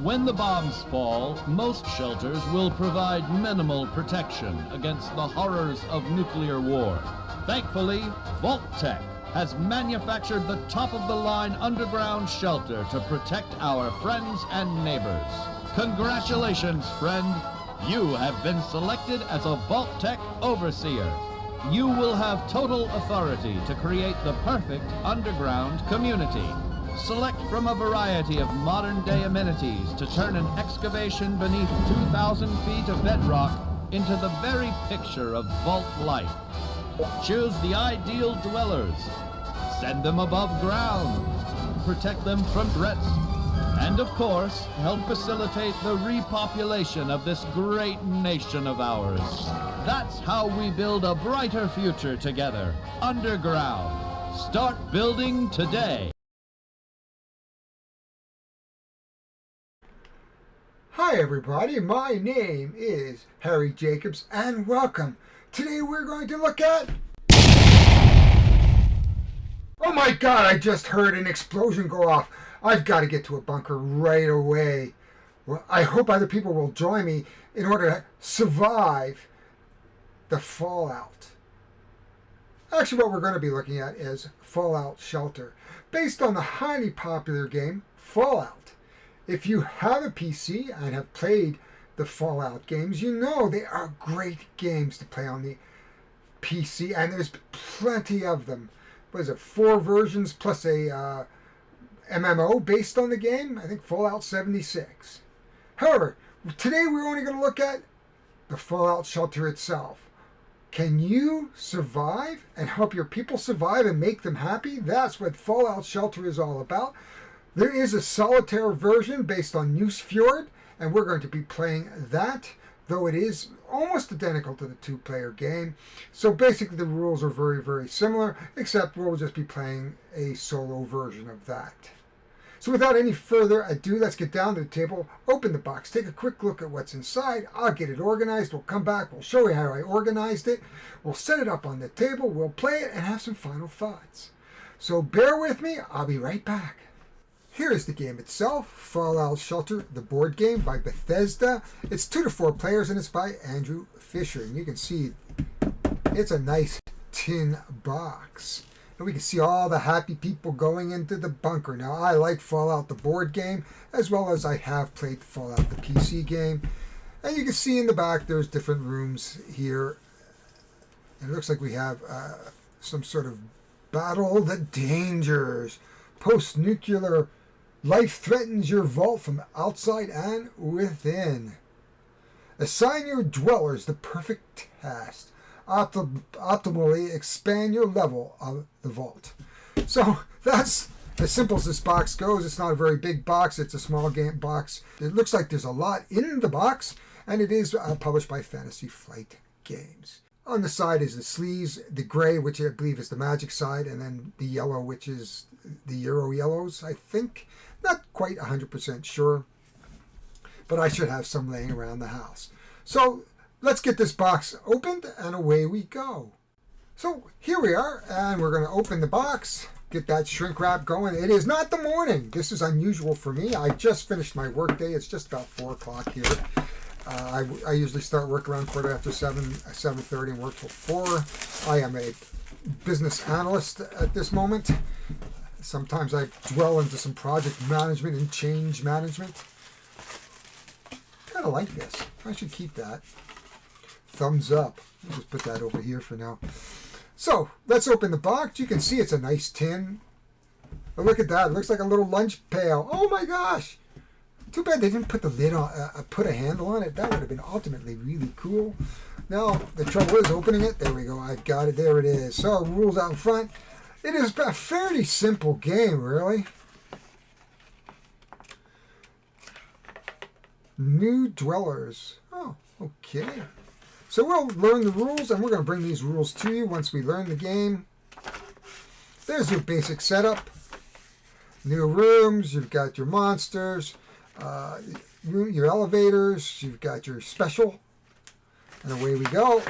When the bombs fall, most shelters will provide minimal protection against the horrors of nuclear war. Thankfully, Vault-Tec has manufactured the top-of-the-line underground shelter to protect our friends and neighbors. Congratulations, friend! You have been selected as a Vault-Tec Overseer. You will have total authority to create the perfect underground community. Select from a variety of modern-day amenities to turn an excavation beneath 2,000 feet of bedrock into the very picture of vault life. Choose the ideal dwellers. Send them above ground. Protect them from threats. And of course, help facilitate the repopulation of this great nation of ours. That's how we build a brighter future together, underground. Start building today. Hi everybody, my name is Harry Jacobs and welcome. Today we're going to look at... Oh my god, I just heard an explosion go off. I've got to get to a bunker right away. Well, I hope other people will join me in order to survive the fallout. Actually, what we're going to be looking at is Fallout Shelter, based on the highly popular game Fallout. If you have a PC and have played the Fallout games, you know they are great games to play on the PC, and there's plenty of them. What is it, 4 versions plus a MMO based on the game? I think Fallout 76. However, today we're only going to look at the Fallout Shelter itself. Can you survive and help your people survive and make them happy? That's what Fallout Shelter is all about. There is a solitaire version based on Nusfjord, and we're going to be playing that, though it is almost identical to the 2-player game. So basically the rules are very, very similar, except we'll just be playing a solo version of that. So without any further ado, let's get down to the table, open the box, take a quick look at what's inside. I'll get it organized, we'll come back, we'll show you how I organized it, we'll set it up on the table, we'll play it, and have some final thoughts. So bear with me, I'll be right back. Here is the game itself, Fallout Shelter, the board game by Bethesda. It's 2 to 4 players and it's by Andrew Fisher. And you can see it's a nice tin box. And we can see all the happy people going into the bunker. Now, I like Fallout, the board game, as well as I have played Fallout, the PC game. And you can see in the back there's different rooms here. And it looks like we have some sort of battle the dangers. Post-nuclear life threatens your vault from outside and within. Assign your dwellers the perfect task. Optimally expand your level of the vault. So that's as simple as this box goes. It's not a very big box. It's a small game box. It looks like there's a lot in the box, and it is published by Fantasy Flight Games. On the side is the sleeves, the gray, which I believe is the magic side, and then the yellow, which is the Euro yellows, I think. Not quite 100% sure, but I should have some laying around the house. So let's get this box opened, and away we go. So here we are, and we're going to open the box, get that shrink wrap going. It is not the morning. This is unusual for me. I just finished my work day. It's just about 4 o'clock here. I usually start work around 7:30 and work till 4. I am a business analyst at this moment. Sometimes I dwell into some project management and change management. Kind of like this. I should keep that. Thumbs up. I'll just put that over here for now. So let's open the box. You can see it's a nice tin. But look at that. It looks like a little lunch pail. Oh my gosh. Too bad they didn't put the lid on, put a handle on it. That would have been ultimately really cool. Now, the trouble is opening it. There we go. I've got it. There it is. So, rules out front. It is a fairly simple game, really. New dwellers. Oh, okay. So we'll learn the rules, and we're going to bring these rules to you once we learn the game. There's your basic setup. New rooms. You've got your monsters. Your elevators, you've got your special, and away we go.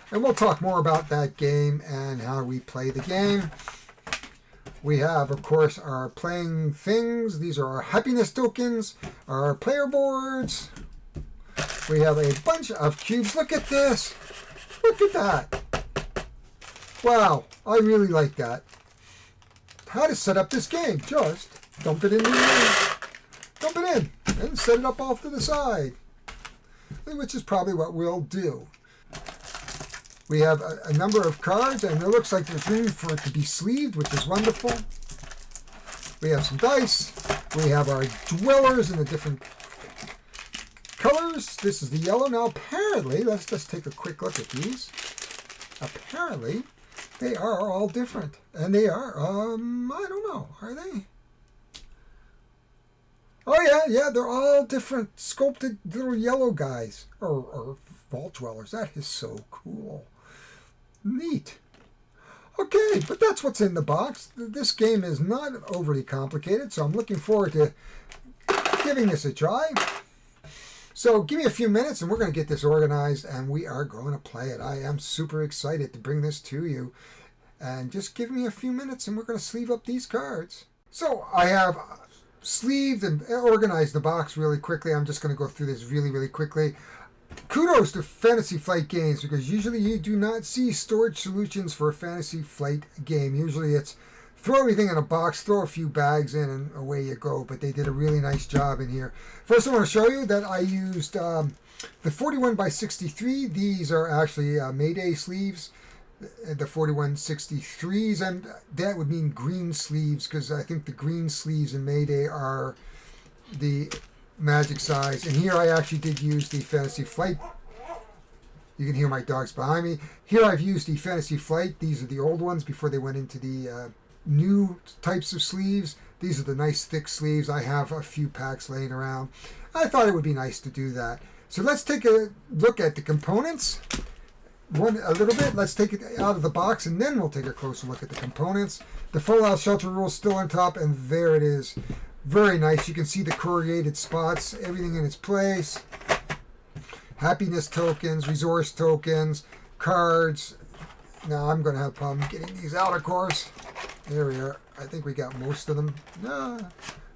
And we'll talk more about that game and how we play the game We have, of course, our playing things. These are our happiness tokens, our player boards. We have a bunch of cubes. Look at this. Look at that. Wow, I really like that. How to set up this game. Just dump it in dump it in and set it up off to the side, which is probably what we'll do. We have a number of cards, and it looks like there's room for it to be sleeved, which is wonderful. We have some dice. We have our dwellers in the different colors. This is the yellow. Now, apparently, let's just take a quick look at these. Apparently, they are all different. And they are, I don't know, are they? Oh, yeah, they're all different sculpted little yellow guys, or vault dwellers. That is so cool. Neat. Okay, but that's what's in the box. This game is not overly complicated, so I'm looking forward to giving this a try. So give me a few minutes and we're going to get this organized and we are going to play it. I am super excited to bring this to you. And just give me a few minutes and we're going to sleeve up these cards. So I have sleeved and organized the box really quickly. I'm just going to go through this really quickly. Kudos to Fantasy Flight Games, because usually you do not see storage solutions for a Fantasy Flight game. Usually it's throw everything in a box, throw a few bags in, and away you go. But they did a really nice job in here. First, I want to show you that I used the 41x63. These are actually Mayday sleeves, the 4163s, and that would mean green sleeves, because I think the green sleeves in Mayday are the magic size. And here I actually did use the Fantasy Flight. You can hear my dogs behind me. Here I've used the Fantasy Flight. These are the old ones before they went into the new types of sleeves. These are the nice thick sleeves. I have a few packs laying around. I thought it would be nice to do that. So let's take a look at the components. A little bit. Let's take it out of the box and then we'll take a closer look at the components. The Fallout Shelter rule is still on top, and there it is. Very nice. You can see the corrugated spots, everything in its place. Happiness tokens, resource tokens, cards. Now I'm going to have a problem getting these out, of course. There we are. I think we got most of them.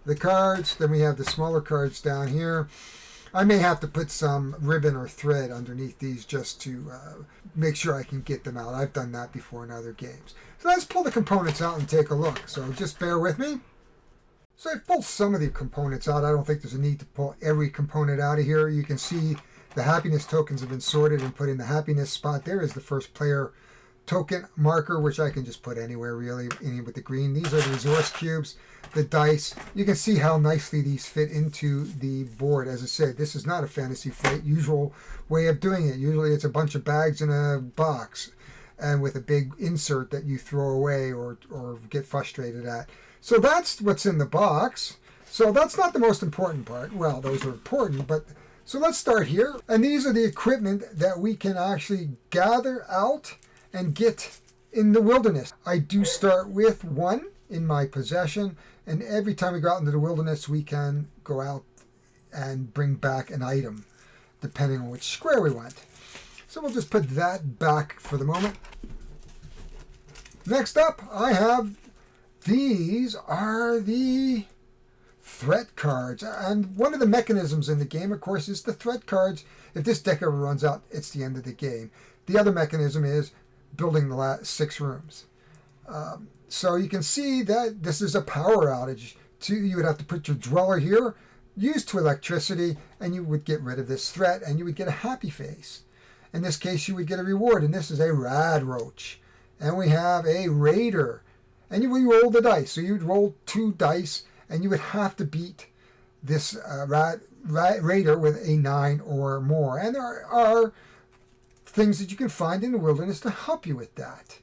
The cards. Then we have the smaller cards down here. I may have to put some ribbon or thread underneath these just to make sure I can get them out. I've done that before in other games. So let's pull the components out and take a look. So just bear with me. So I pulled some of the components out. I don't think there's a need to pull every component out of here. You can see the happiness tokens have been sorted and put in the happiness spot. There is the first player token marker, which I can just put anywhere really, any with the green. These are the resource cubes, the dice. You can see how nicely these fit into the board. As I said, this is not a Fantasy Flight usual way of doing it. Usually it's a bunch of bags in a box and with a big insert that you throw away or get frustrated at. So that's what's in the box. So that's not the most important part. Well, those are important, but so let's start here. And these are the equipment that we can actually gather out and get in the wilderness. I do start with one in my possession, and every time we go out into the wilderness, we can go out and bring back an item, depending on which square we want. So we'll just put that back for the moment. Next up, I have these are the threat cards. And one of the mechanisms in the game, of course, is the threat cards. If this deck ever runs out, it's the end of the game. The other mechanism is building the last 6 rooms. So you can see that this is a power outage. You would have to put your dweller here, use 2 electricity, and you would get rid of this threat, and you would get a happy face. In this case, you would get a reward, and this is a rad roach. And we have a raider. And you would roll the dice. So you'd roll 2 dice, and you would have to beat this raider with a 9 or more. And there are things that you can find in the wilderness to help you with that.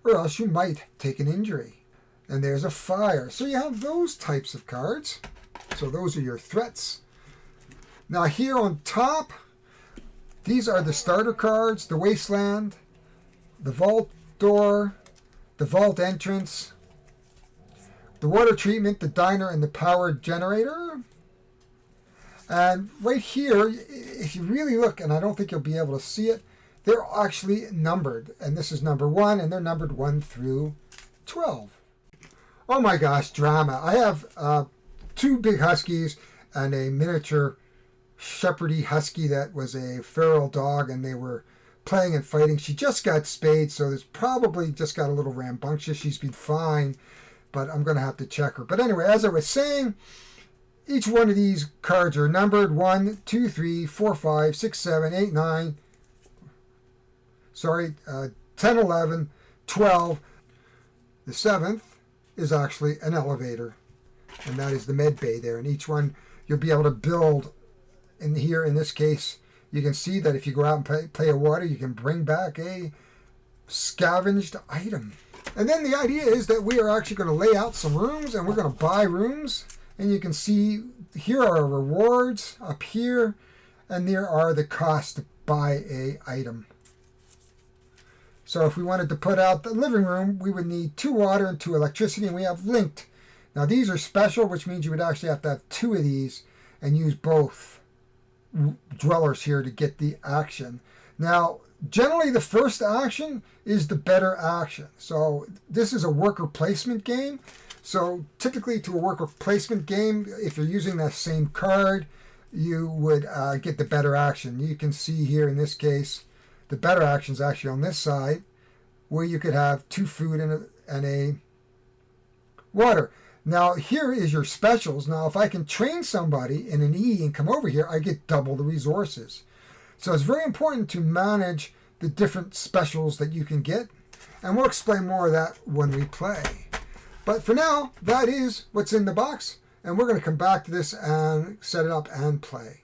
Or else you might take an injury. And there's a fire. So you have those types of cards. So those are your threats. Now here on top, these are the starter cards, the wasteland, the vault door, the vault entrance, the water treatment, the diner, and the power generator. And right here, if you really look, and I don't think you'll be able to see it, they're actually numbered. And this is number 1, and they're numbered 1 through 12. Oh my gosh, drama. I have two big huskies and a miniature shepherdy husky that was a feral dog, and they were playing and fighting. She just got spayed, so there's probably just got a little rambunctious. She's been fine, but I'm going to have to check her. But anyway, as I was saying, each one of these cards are numbered 1, 2, 3, 4, 5, 6, 7, 8, 9. Sorry, 10, 11, 12. The seventh is actually an elevator, and that is the med bay there. And each one you'll be able to build. In here, in this case, you can see that if you go out and play a water, you can bring back a scavenged item. And then the idea is that we are actually going to lay out some rooms, and we're going to buy rooms. And you can see here are our rewards up here, and there are the costs to buy a item. So if we wanted to put out the living room, we would need 2 water and 2 electricity, and we have linked. Now these are special, which means you would actually have to have 2 of these and use both dwellers here to get the action. Now, generally the first action is the better action. So this is a worker placement game. So typically to a worker placement game, if you're using that same card, you would get the better action. You can see here in this case, the better action is actually on this side, where you could have 2 food and a water. Now here is your specials. Now if I can train somebody in an E and come over here, I get double the resources. So it's very important to manage the different specials that you can get, and we'll explain more of that when we play. But for now, that is what's in the box, and we're going to come back to this and set it up and play.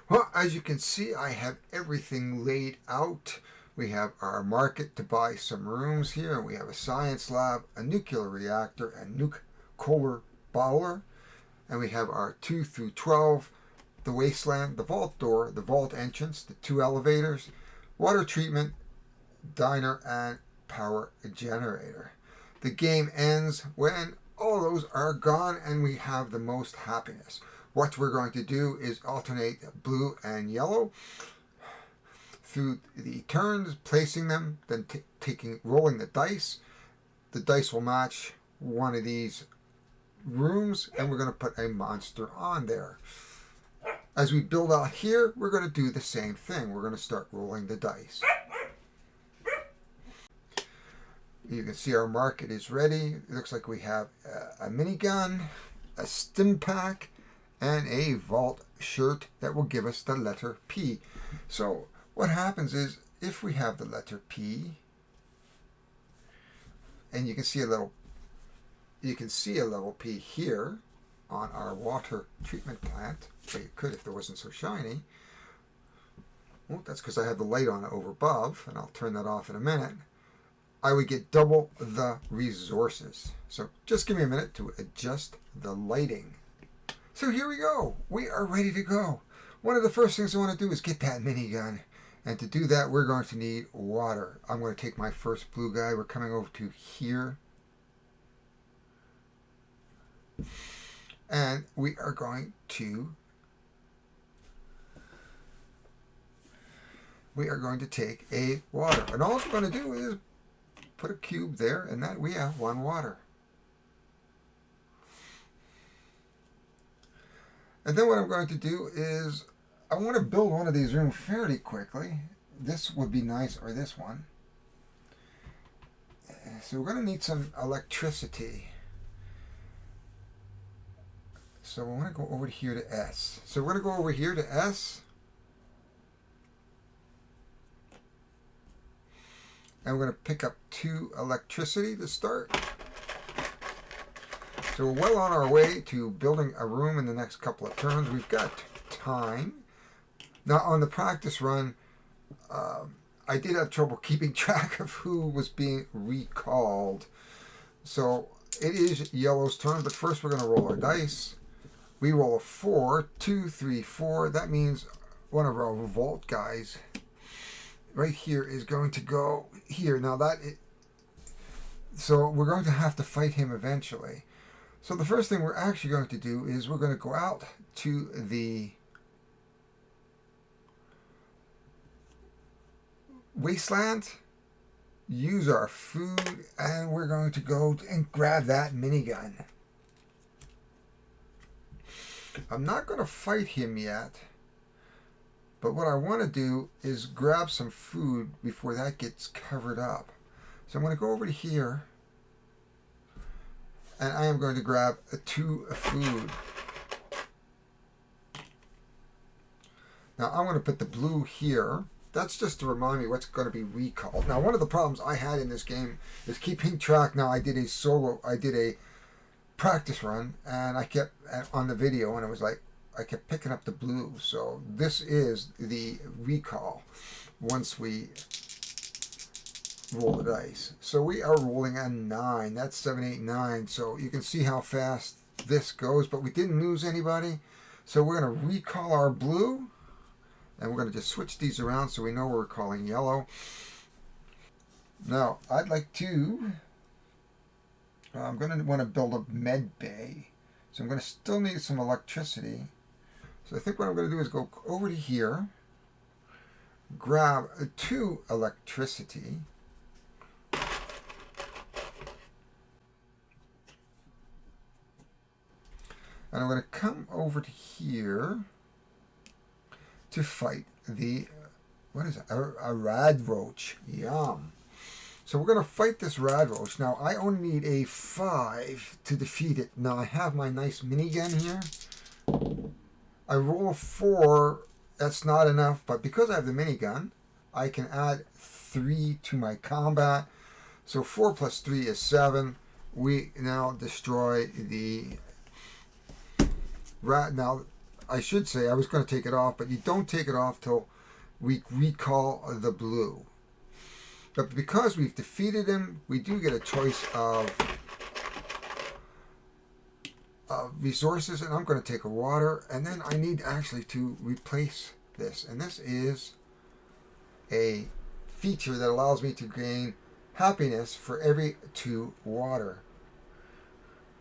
Well, as you can see, I have everything laid out. We have our market to buy some rooms here. We have a science lab, a nuclear reactor, a nuke cooler bottler. And we have our 2 through 12, the wasteland, the vault door, the vault entrance, the 2 elevators, water treatment, diner, and power generator. The game ends when all those are gone and we have the most happiness. What we're going to do is alternate blue and yellow through the turns, placing them, then rolling the dice. The dice will match one of these rooms, and we're going to put a monster on there. As we build out here, we're going to do the same thing. We're going to start rolling the dice. You can see our market is ready. It looks like we have a minigun, a stim pack, and a vault shirt that will give us the letter P. So what happens is, if we have the letter P, and you can see a level P here on our water treatment plant. Well, you could if it wasn't so shiny. Well, that's because I have the light on over above, and I'll turn that off in a minute. I would get double the resources. So just give me a minute to adjust the lighting. So here we go. We are ready to go. One of the first things I want to do is get that minigun. And to do that, we're going to need water. I'm going to take my first blue guy. We're coming over to here. And we are going to take a water. And all we're going to do is put a cube there, and that we have 1 water. And then what I'm going to do is, I want to build one of these rooms fairly quickly. This would be nice, or this one. So we're going to need some electricity. So we want to go over here to S. So we're going to go over here to S. And we're going to pick up 2 electricity to start. So we're well on our way to building a room in the next couple of turns. We've got time. Now on the practice run, I did have trouble keeping track of who was being recalled. So it is yellow's turn, but first we're going to roll our dice. We roll a 4, 2, 3, 4. That means one of our vault guys right here is going to go here. Now so we're going to have to fight him eventually. So the first thing we're actually going to do is we're going to go out to the wasteland, use our food, and we're going to go and grab that minigun. I'm not going to fight him yet, but what I want to do is grab some food before that gets covered up. So I'm going to go over to here, and I am going to grab 2 food. Now I'm going to put the blue here. That's just to remind me what's going to be recalled. Now, one of the problems I had in this game is keeping track. Now, I did a practice run, and I kept on the video, and it was like I kept picking up the blue. So this is the recall once we roll the dice. So we are rolling a 9. That's 7, 8, 9. So you can see how fast this goes, but we didn't lose anybody. So we're going to recall our blue. And we're going to just switch these around so we know we're calling yellow. Now, I'd like to... I'm going to want to build a med bay. So I'm going to still need some electricity. So I think what I'm going to do is go over to here, grab 2 electricity. And I'm going to come over to here to fight the, what is it, a radroach. Yum. So we're going to fight this radroach. Now, I only need a 5 to defeat it. Now, I have my nice minigun here. I roll a 4. That's not enough, but because I have the minigun, I can add 3 to my combat. So 4 plus 3 is 7. We now destroy the rat. Now, I should say I was going to take it off, but you don't take it off till we recall the blue. But because we've defeated him, we do get a choice of resources, and I'm going to take a water, and then I need actually to replace this. And this is a feature that allows me to gain happiness for every 2 water.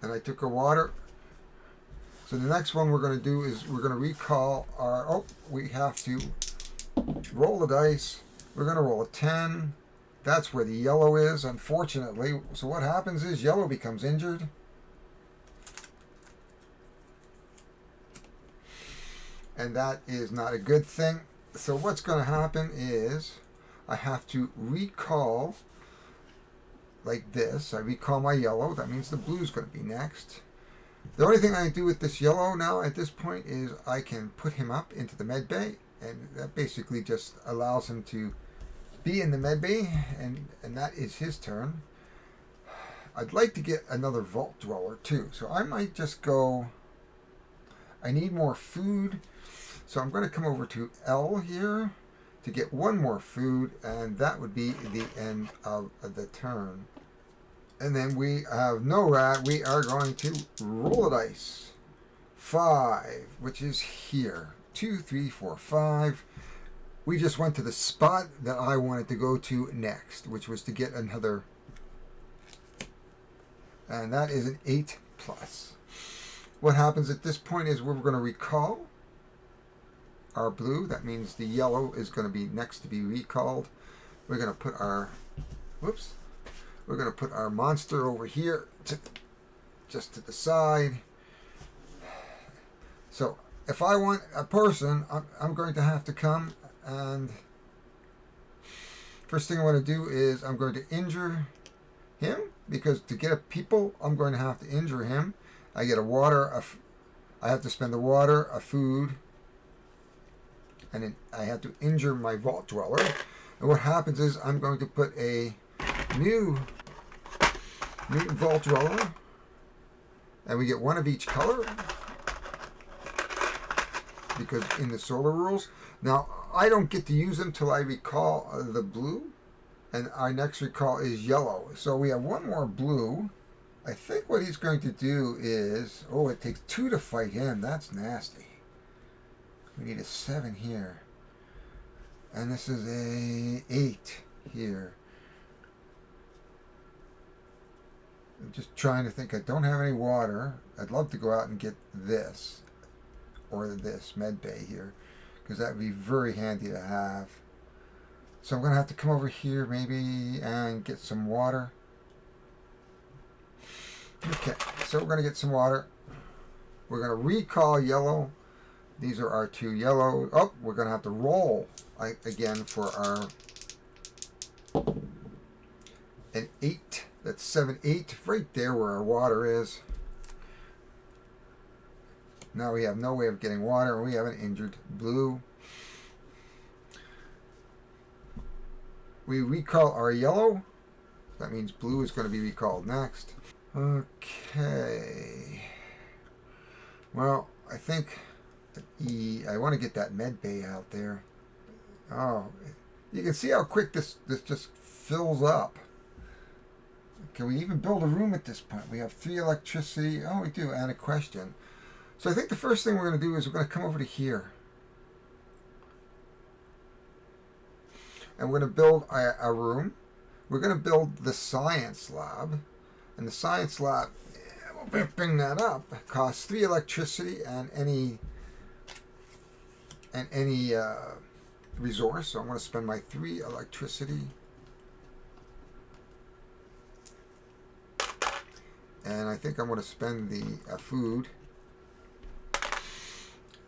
And I took a water. So the next one we're going to do is we're going to recall our, we have to roll the dice. We're going to roll a 10. That's where the yellow is, unfortunately. So what happens is yellow becomes injured. And that is not a good thing. So what's going to happen is I have to recall like this. I recall my yellow. That means the blue is going to be next. The only thing I can do with this yellow now at this point is I can put him up into the med bay, and that basically just allows him to be in the med bay, and that is his turn. I'd like to get another vault dweller too, so I might just go, I need more food, so I'm going to come over to L here to get 1 more food, and that would be the end of the turn. And then we have no rat. We are going to roll a dice. 5, which is here. 2, 3, 4, 5. We just went to the spot that I wanted to go to next, which was to get another. And that is an 8 plus. What happens at this point is we're going to recall our blue. That means the yellow is going to be next to be recalled. We're going to put our, whoops. We're going to put our monster over here, just to the side. So if I want a person, I'm going to have to come, and first thing I want to do is I'm going to injure him, because to get a people, I'm going to have to injure him. I get a water, I have to spend the water, a food, and then I have to injure my vault dweller. And what happens is I'm going to put a new mutant vault dweller, and we get 1 of each color, because in the solar rules. Now I don't get to use them till I recall the blue, and our next recall is yellow. So we have 1 more blue. I think what he's going to do is, it takes 2 to fight him. That's nasty. We need a 7 here, and this is a 8 here. I'm just trying to think. I don't have any water. I'd love to go out and get this, or this med bay here, because that would be very handy to have. So I'm going to have to come over here maybe and get some water. Okay, so we're going to get some water. We're going to recall yellow. These are our 2 yellow. Oh, we're going to have to roll again for our an 8. That's 7, 8. Right there where our water is. Now we have no way of getting water. We have an injured blue. We recall our yellow. That means blue is going to be recalled next. Okay. Well, I think E. I want to get that med bay out there. Oh, you can see how quick this just fills up. Can we even build a room at this point? We have 3 electricity. Oh, we do. And a question. So I think the first thing we're going to do is we're going to come over to here. And we're going to build a room. We're going to build the science lab. And the science lab, we'll bring that up. It costs 3 electricity and any resource. So I'm going to spend my 3 electricity. And I think I'm going to spend the food.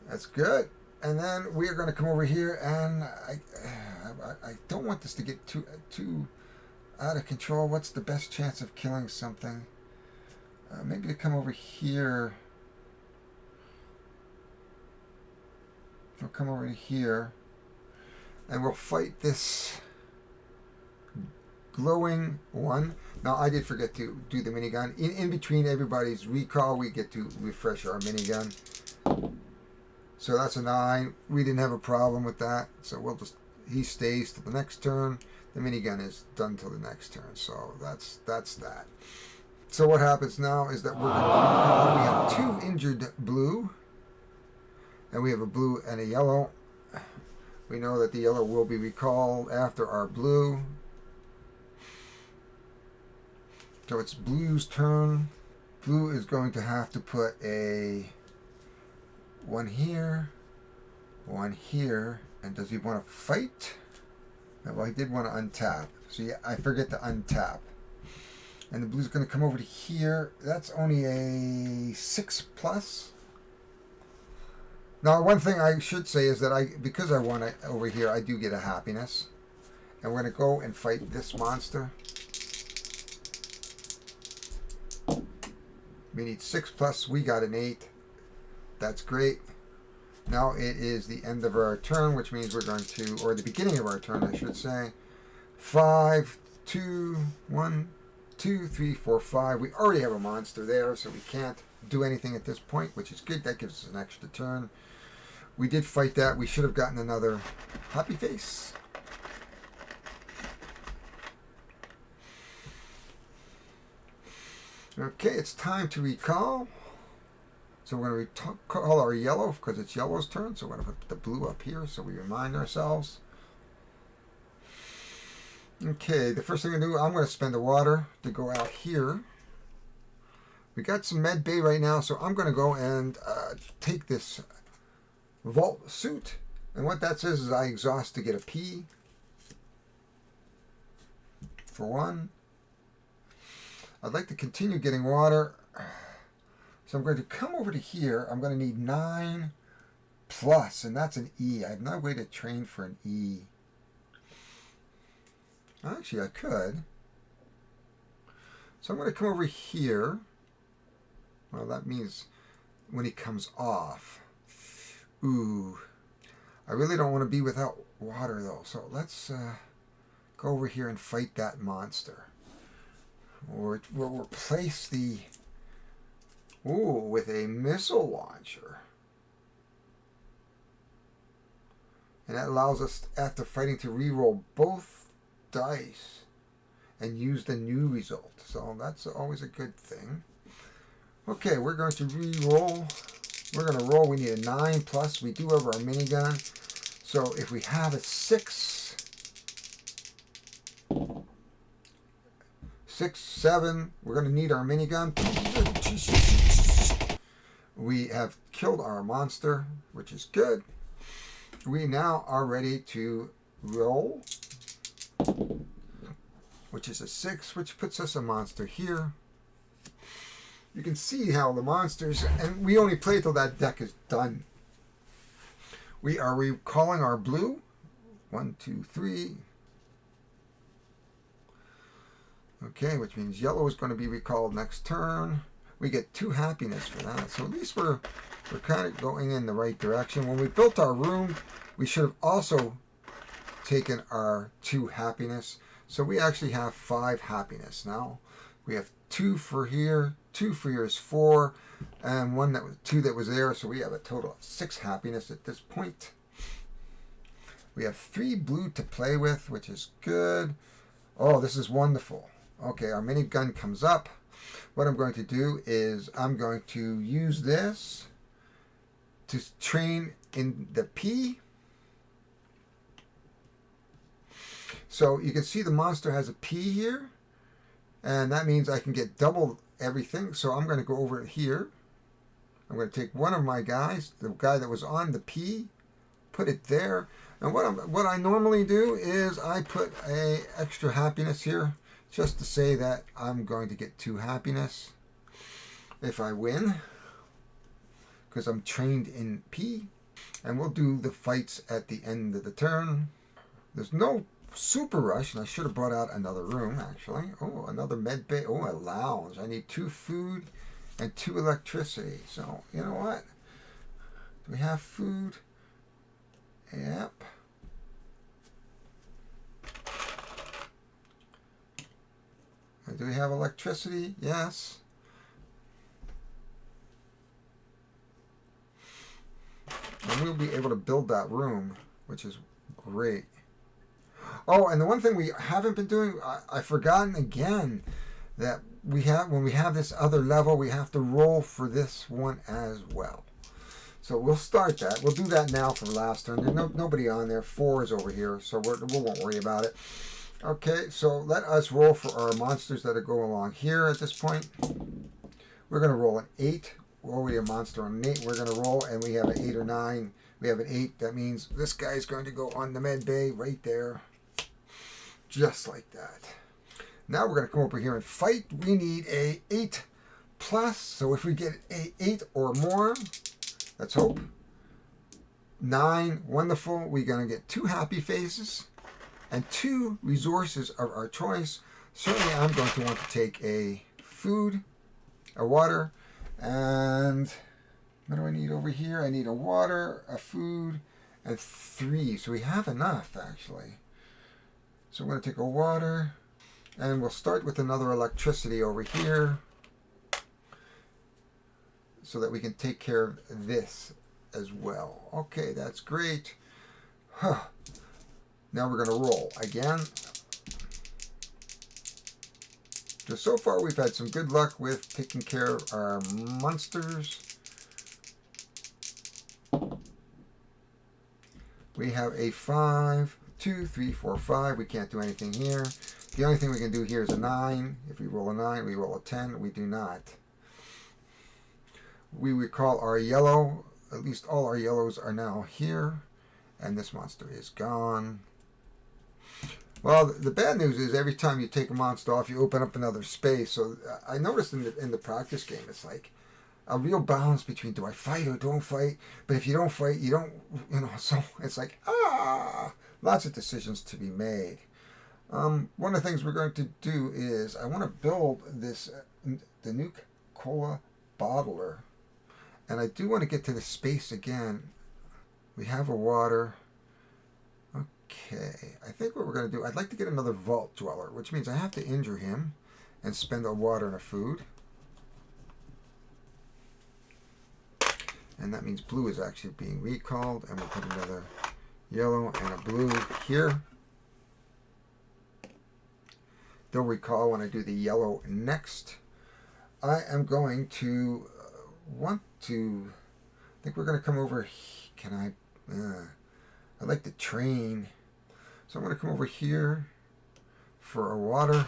That's good. And then we are going to come over here, and I don't want this to get too out of control. What's the best chance of killing something? Maybe to come over here. We'll come over here, and we'll fight this glowing one. Now, I did forget to do the minigun. In between everybody's recall, we get to refresh our minigun. So that's a 9. We didn't have a problem with that. So we'll just, he stays to the next turn. The minigun is done till the next turn. So that's that. So what happens now is that we're going to recall. We have 2 injured blue. And we have a blue and a yellow. We know that the yellow will be recalled after our blue. So it's blue's turn. Blue is going to have to put a 1 here, 1 here. And does he want to fight? Well, he did want to untap. So yeah, I forget to untap. And the blue's going to come over to here. That's only a 6+. Now, one thing I should say is that because I won it over here, I do get a happiness. And we're going to go and fight this monster. We need 6+. We got an 8. That's great. Now it is the end of our turn, which means we're going to, or the beginning of our turn, I should say. 5, 2, 1, 2, 3, 4, 5. We already have a monster there, so we can't do anything at this point, which is good. That gives us an extra turn. We did fight that. We should have gotten another happy face. Okay, it's time to recall. So we're going to recall our yellow because it's yellow's turn. So we're going to put the blue up here so we remind ourselves. Okay, the first thing I'm going to do, I'm going to spend the water to go out here. We got some med bay right now, so I'm going to go and take this vault suit. And what that says is I exhaust to get a P for 1. I'd like to continue getting water. So I'm going to come over to here. I'm going to need 9+, and that's an E. I have no way to train for an E. Actually, I could. So I'm going to come over here. Well, that means when he comes off. Ooh. I really don't want to be without water, though. So let's go over here and fight that monster. We'll replace the... Ooh, with a missile launcher. And that allows us, after fighting, to re-roll both dice and use the new result. So that's always a good thing. Okay, we're going to re-roll. We're going to roll. We need a 9+. We do have our minigun. So if we have a 6, 7, we're going to need our minigun. We have killed our monster, which is good. We now are ready to roll. which is a 6, which puts us a monster here. You can see how the monsters, and we only play till that deck is done. We are recalling our blue. 1, 2, 3. Okay, which means yellow is going to be recalled next turn. We get 2 happiness for that. So at least we're kind of going in the right direction. When we built our room, we should have also taken our 2 happiness. So we actually have 5 happiness now. We have 2 for here, 2 for here is 4, and 2 that was there. So we have a total of 6 happiness at this point. We have 3 blue to play with, which is good. Oh, this is wonderful. Okay, our minigun comes up. What I'm going to do is I'm going to use this to train in the P. So you can see the monster has a P here, and that means I can get double everything. So I'm going to go over here. I'm going to take one of my guys, the guy that was on the P, put it there. And what I normally do is I put a extra happiness here, just to say that I'm going to get 2 happiness if I win, because I'm trained in P. And we'll do the fights at the end of the turn. There's no super rush, and I should have brought out another room, actually. Oh, another med bay. Oh, a lounge. I need 2 food and 2 electricity. So, you know what? Do we have food? Yep. Do we have electricity? Yes. And we'll be able to build that room, which is great. Oh, and the one thing we haven't been doing, I've forgotten again, that when we have this other level, we have to roll for this one as well. So we'll start that. We'll do that now for the last turn. There's nobody on there. 4 is over here, so we won't worry about it. Okay, so let us roll for our monsters that go along here at this point. We're going to roll an 8. We have a monster on an 8. We're going to roll, and we have an 8 or 9. We have an 8. That means this guy is going to go on the med bay right there. Just like that. Now we're going to come over here and fight. We need a 8 plus. So if we get a 8 or more, let's hope. 9, wonderful. We're going to get 2 happy faces and 2 resources of our choice. Certainly I'm going to want to take a food, a water, and what do I need over here? I need a water, a food, and 3. So we have enough, actually. So I'm going to take a water, and we'll start with another electricity over here so that we can take care of this as well. Okay, that's great. Huh. Now we're going to roll again. So far we've had some good luck with taking care of our monsters. We have a 5, 2, 3, 4, 5. We can't do anything here. The only thing we can do here is a 9. If we roll a 9, we roll a 10. We do not. We recall our yellow. At least all our yellows are now here. And this monster is gone. Well, the bad news is every time you take a monster off, you open up another space. So I noticed in the practice game, it's like a real balance between do I fight or don't fight. But if you don't fight, you don't, so it's like, lots of decisions to be made. One of the things we're going to do is I want to build this, the Nuke Cola bottler. And I do want to get to the space again. We have a water. Okay, I think what we're going to do, I'd like to get another Vault Dweller, which means I have to injure him and spend a water and a food. And that means blue is actually being recalled, and we'll put another yellow and a blue here. They'll recall when I do the yellow next. I am going to I think we're going to come over, I'd like to train. So I'm going to come over here for a water.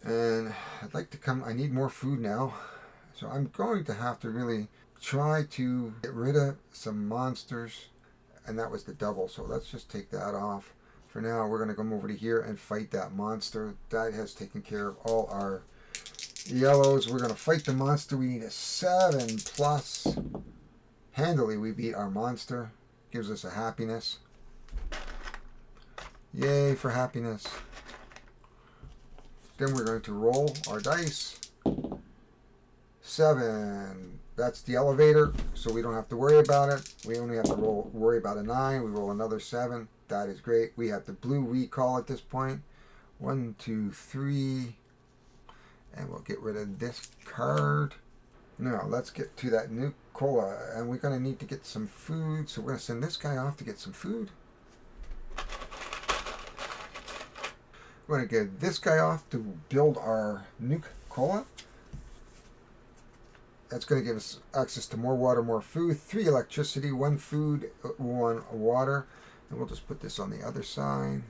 And I'd like to I need more food now. So I'm going to have to really try to get rid of some monsters. And that was the double, so let's just take that off. For now, we're going to come over to here and fight that monster. That has taken care of all our yellows. We're going to fight the monster. We need a 7+. Handily, we beat our monster. Gives us a happiness. Yay for happiness. Then we're going to roll our dice. 7. That's the elevator, so we don't have to worry about it. We only have to worry about a 9. We roll another 7. That is great. We have the blue recall at this point. 1, 2, 3. And we'll get rid of this card. Now, let's get to that new cola. And we're going to need to get some food. So we're going to send this guy off to get some food. We're going to get this guy off to build our nuke cola. That's going to give us access to more water, more food, 3 electricity, 1 food, 1 water. And we'll just put this on the other side.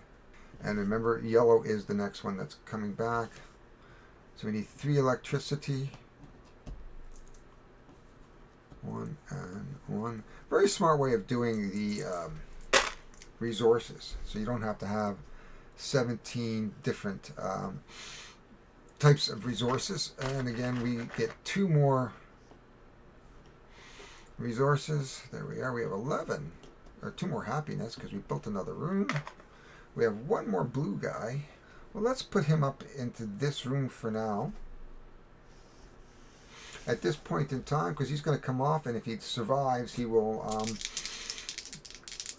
And remember, yellow is the next one that's coming back. So we need 3 electricity. 1 and 1. Very smart way of doing the resources. So you don't have to have 17 different types of resources. And again, we get 2 more resources. There we are. We have 11. Or 2 more happiness because we built another room. We have 1 more blue guy. Well, let's put him up into this room for now. At this point in time, because he's going to come off, and if he survives, he will.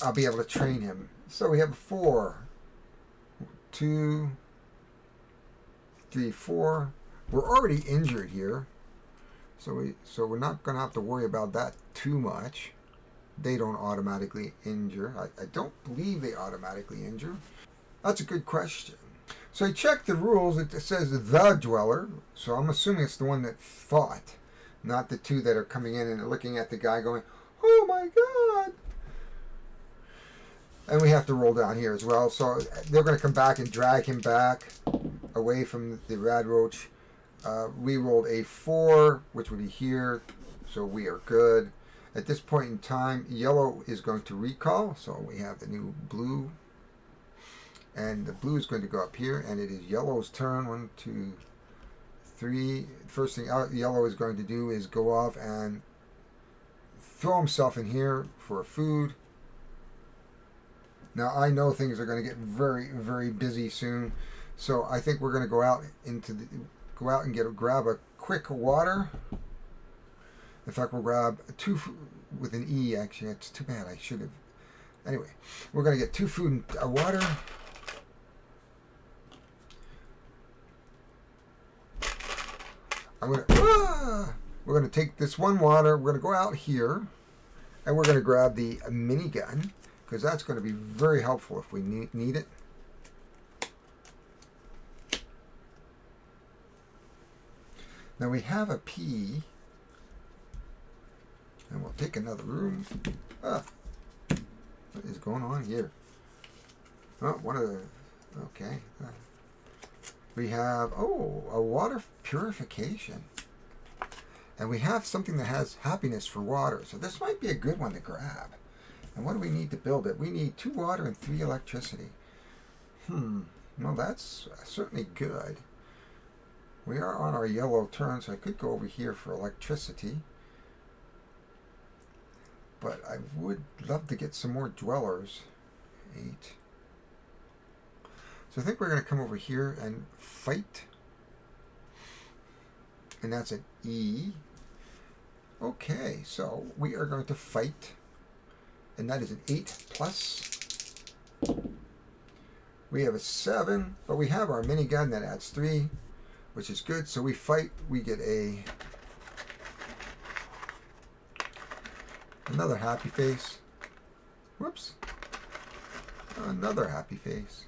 I'll be able to train him. So we have 4, 2, 3, 4. We're already injured here, so we're not going to have to worry about that too much. They don't automatically injure. I don't believe they automatically injure. That's a good question. So I checked the rules. It says the dweller. So I'm assuming it's the one that fought, not the 2 that are coming in and looking at the guy going, oh my God. And we have to roll down here as well. So they're going to come back and drag him back away from the rad roach. We rolled a 4, which would be here. So we are good. At this point in time, yellow is going to recall. So we have the new blue. And the blue is going to go up here. And it is yellow's turn. 1, 2, 3. First thing yellow is going to do is go off and throw himself in here for food. Now, I know things are going to get very, very busy soon. So I think we're going to go out and grab a quick water. In fact, we'll grab 2 with an E, actually. It's too bad. I should have. Anyway, we're going to get 2 food and water. We're going to take this 1 water. We're going to go out here. And we're going to grab the minigun, because that's going to be very helpful if we need it. Now we have a P. And we'll take another room. What is going on here? Oh, one of the... Okay. We have, a water purification. And we have something that has happiness for water. So this might be a good one to grab. And what do we need to build it? We need 2 water and 3 electricity. Well, that's certainly good. We are on our yellow turn, so I could go over here for electricity. But I would love to get some more dwellers. 8. So I think we're going to come over here and fight. And that's an E. Okay, so we are going to fight. And that is an 8+. We have a 7, but we have our minigun that adds 3, which is good. So we fight, we get another happy face. Whoops. Another happy face.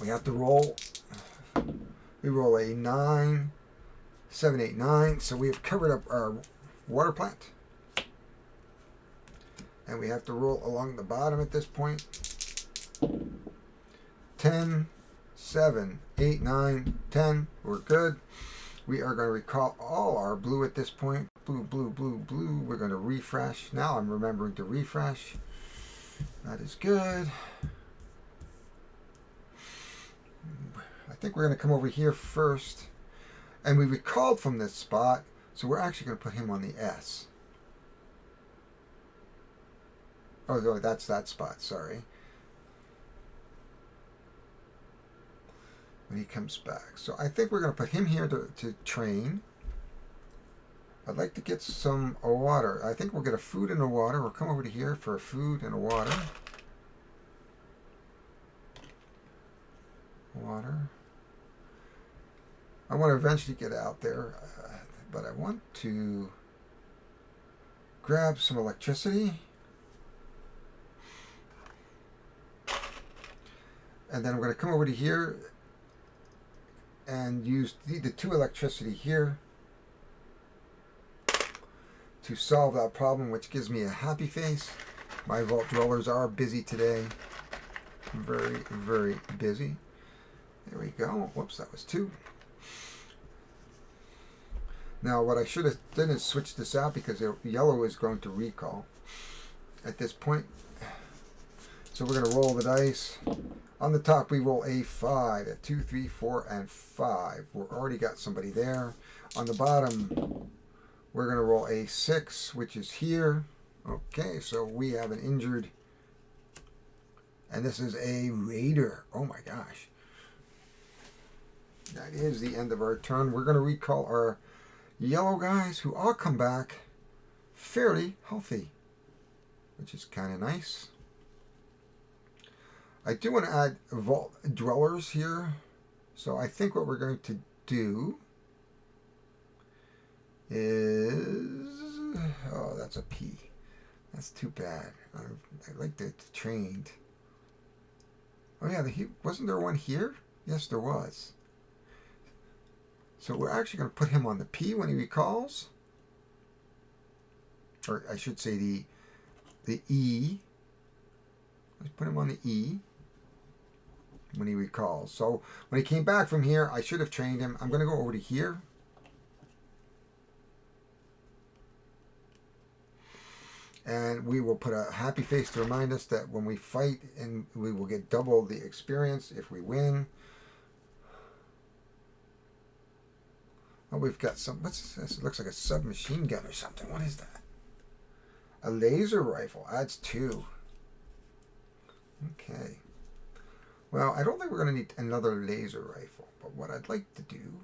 We have to roll. We roll a 9, 7, 8, 9. So we have covered up our water plant. And we have to roll along the bottom at this point. 10, 7, 8, 9, 10. We're good. We are going to recall all our blue at this point. Blue, blue, blue, blue. We're going to refresh. Now I'm remembering to refresh. That is good. I think we're going to come over here first. And we recalled from this spot, so we're actually going to put him on the S. Oh, no, that's that spot, sorry. When he comes back. So I think we're going to put him here to train. I'd like to get some water. I think we'll get a food and a water. We'll come over to here for a food and a water. Water. I want to eventually get out there, but I want to grab some electricity. And then I'm going to come over to here and use the 2 electricity here to solve that problem, which gives me a happy face. My vault dwellers are busy today. Very, very busy. There we go. Whoops, that was 2. Now, what I should have done is switch this out because yellow is going to recall at this point. So we're going to roll the dice. On the top, we roll a 5 at 2, 3, 4, and 5. We've already got somebody there. On the bottom, we're going to roll a 6, which is here. Okay, so we have an injured. And this is a raider. Oh my gosh. That is the end of our turn. We're going to recall our yellow guys who all come back fairly healthy, which is kind of nice. I do want to add vault dwellers here, so I think what we're going to do is, oh, that's a P. That's too bad. I like the trained. Oh yeah, wasn't there one here? Yes, there was. So we're actually going to put him on the P when he recalls. Or I should say the E. Let's put him on the E when he recalls. So when he came back from here, I should have trained him. I'm going to go over to here. And we will put a happy face to remind us that when we fight, and we will get double the experience if we win. Oh, we've got some, what's this? It looks like a submachine gun or something. What is that? A laser rifle. Adds 2. Okay. Well, I don't think we're going to need another laser rifle. But what I'd like to do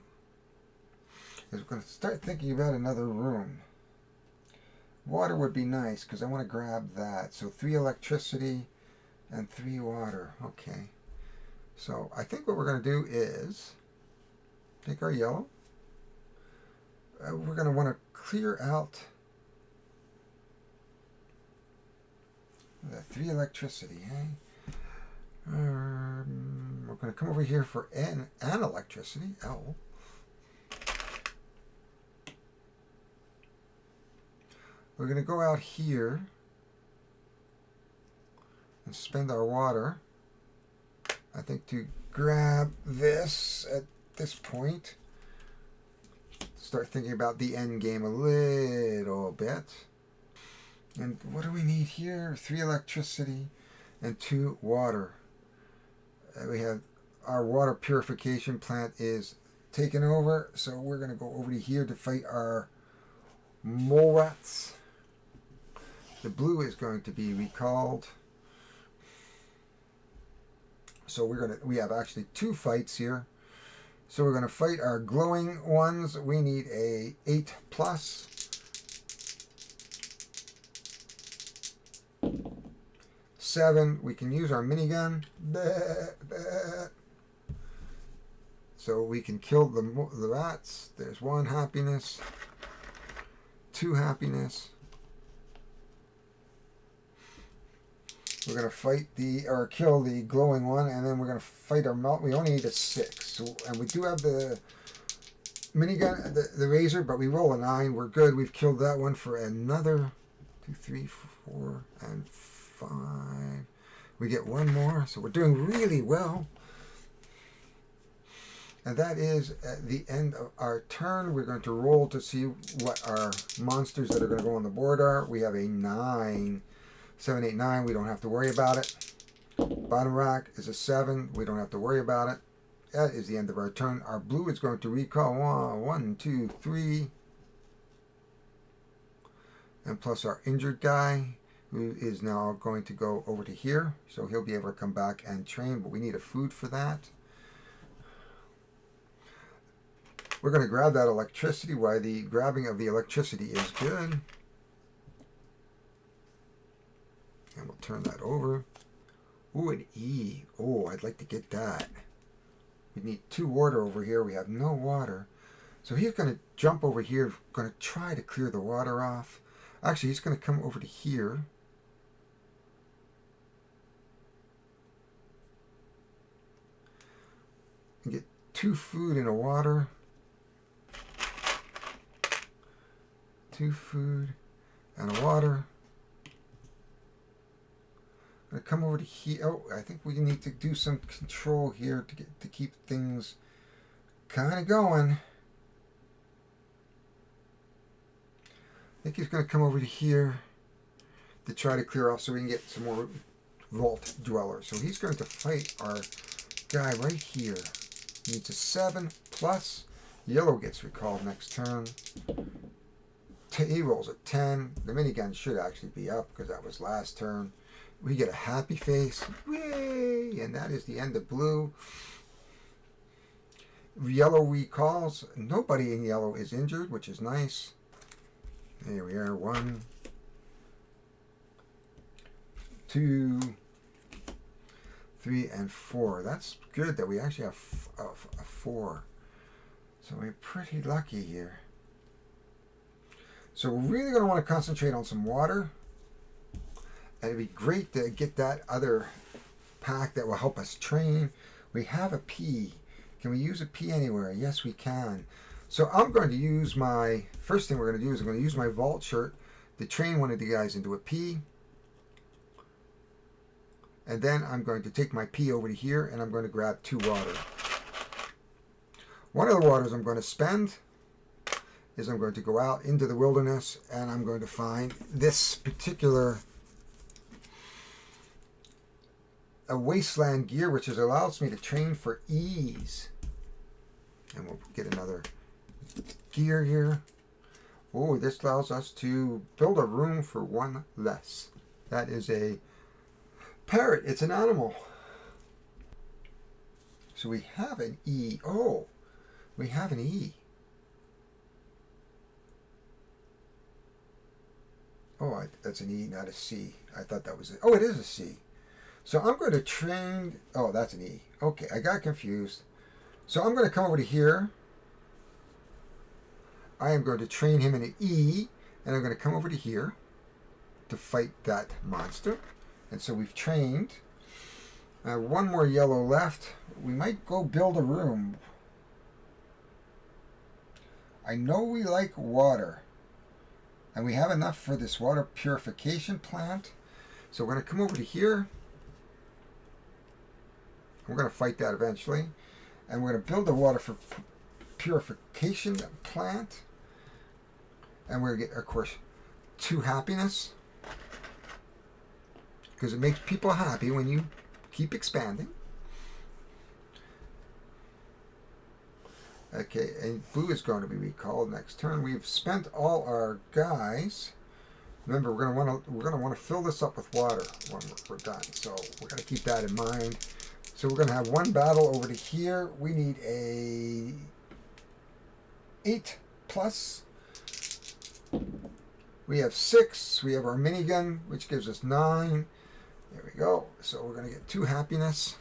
is we're going to start thinking about another room. Water would be nice because I want to grab that. So 3 electricity and 3 water. Okay. So I think what we're going to do is take our yellow. We're going to want to clear out the 3 electricity. Eh? We're going to come over here for an electricity, L. We're going to go out here and spend our water, I think, to grab this at this point. Start thinking about the end game a little bit. And what do we need here? 3 electricity and 2 water. We have our water purification plant is taken over, so we're going to go over to here to fight our mole rats. The blue is going to be recalled. So we have actually 2 fights here. So we're going to fight our glowing ones. We need a 8+. Seven. We can use our minigun. So we can kill the rats. There's 1 happiness. 2 happiness. We're going to fight kill the glowing one, and then we're going to fight our melt. We only need a 6. So, and we do have the minigun, the razor, but we roll a 9. We're good. We've killed that one for another 2, 3, 4, and 5. We get 1 more, so we're doing really well. And that is at the end of our turn. We're going to roll to see what our monsters that are going to go on the board are. We have a 9. 7, 8, 9, we don't have to worry about it. Bottom rack is a 7, we don't have to worry about it. That is the end of our turn. Our blue is going to recall 1, 2, 3. And plus our injured guy, who is now going to go over to here. So he'll be able to come back and train, but we need a food for that. We're going to grab that electricity. Why the grabbing of the electricity is good. And we'll turn that over. Ooh, an E. Oh, I'd like to get that. We need 2 water over here. We have no water. So he's going to jump over here, going to try to clear the water off. Actually, he's going to come over to here. And get 2 food and a water. 2 food and a water. I'm going to come over to here. Oh, I think we need to do some control here to keep things kind of going. I think he's going to come over to here to try to clear off so we can get some more vault dwellers. So he's going to fight our guy right here. He needs a 7 plus. Yellow gets recalled next turn. He rolls a 10. The minigun should actually be up because that was last turn. We get a happy face. Yay! And that is the end of blue. Yellow recalls. Nobody in yellow is injured, which is nice. There we are. 1, 2, 3, and 4. That's good that we actually have a 4. So we're pretty lucky here. So we're really going to want to concentrate on some water. And it'd be great to get that other pack that will help us train. We have a P. Can we use a P anywhere? Yes, we can. So I'm going to use my, first thing we're going to do is I'm going to use my vault shirt to train one of the guys into a P. And then I'm going to take my P over to here and I'm going to grab 2 water. One of the waters I'm going to spend is I'm going to go out into the wilderness and I'm going to find this particular a wasteland gear, which allows me to train for ease. And we'll get another gear here. Oh, this allows us to build a room for 1 less. That is a parrot. It's an animal. So we have an E. Oh, we have an E. Oh, that's an E, not a C. I thought that was it. Oh, it is a C. So I'm going to train, oh, that's an E. Okay, I got confused. So I'm going to come over to here. I am going to train him in an E, and I'm going to come over to here to fight that monster. And so we've trained. 1 more yellow left. We might go build a room. I know we like water. And we have enough for this water purification plant. So we're going to come over to here. We're going to fight that eventually. And we're going to build a water for purification plant. And we're going to get, of course, 2 happiness. Because it makes people happy when you keep expanding. Okay, and blue is going to be recalled next turn. We've spent all our guys. Remember, we're going to want to fill this up with water when we're done. So we're going to keep that in mind. So we're going to have 1 battle over to here. We need a 8 plus. We have 6. We have our minigun, which gives us 9. There we go. So we're going to get 2 happiness.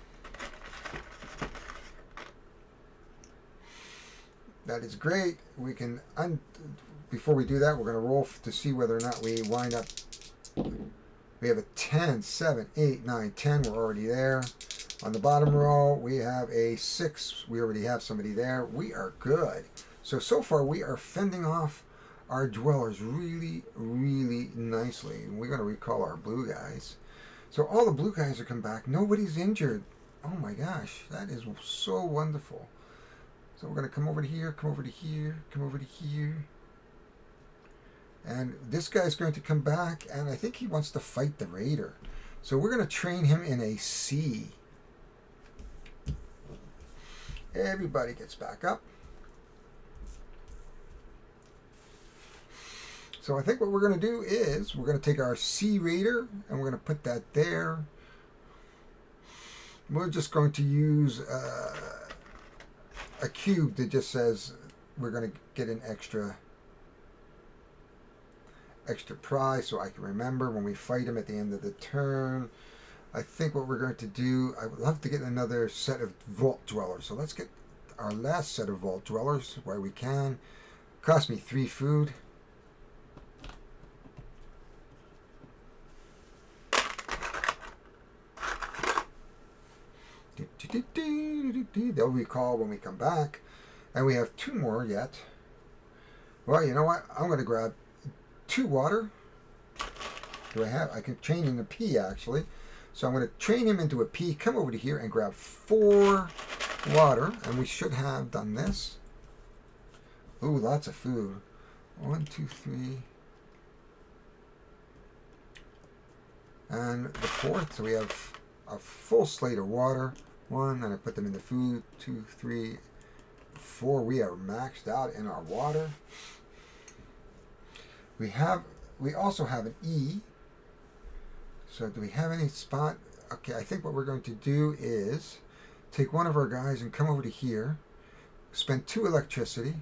That is great. We can, before we do that, we're going to roll to see whether or not we wind up. We have a 10, 7, 8, 9, 10. We're already there. On the bottom row, we have a 6. We already have somebody there. We are good. So far, we are fending off our dwellers really, really nicely. We're going to recall our blue guys. So all the blue guys are come back. Nobody's injured. Oh my gosh, that is so wonderful. So we're going to come over to here, come over to here, come over to here. And this guy's going to come back, and I think he wants to fight the raider. So we're going to train him in a C. Everybody gets back up. So I think what we're going to do is we're going to take our C Raider and we're going to put that there. We're just going to use a cube that just says we're going to get an extra prize so I can remember when we fight him at the end of the turn. I think what we're going to do, I would love to get another set of Vault Dwellers. So let's get our last set of Vault Dwellers where we can. Cost me 3 food. They'll recall when we come back. And we have 2 more yet. Well, you know what? I'm going to grab 2 water. Do I have? I can train him in a P actually. So I'm going to train him into a P, come over to here and grab 4 water. And we should have done this. Ooh, lots of food. 1, 2, 3. And the 4th, so we have a full slate of water. 1, and I put them in the food. 2, 3, 4. We are maxed out in our water. We also have an E. So do we have any spot? Okay, I think what we're going to do is take one of our guys and come over to here. Spend 2 electricity.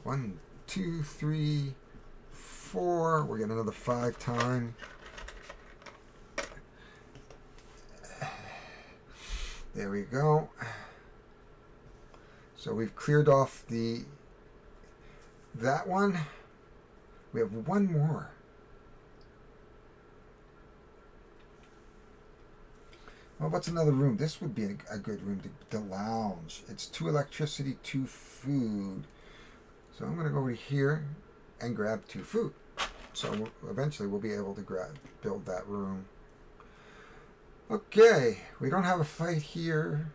1, 2, 3, 4. We're getting another 5 time. There we go. So we've cleared off that one. We have 1 more. Well, what's another room? This would be a good room. The lounge. It's 2 electricity, 2 food. So I'm going to go over here and grab 2 food. So eventually we'll be able to build that room. Okay, we don't have a fight here.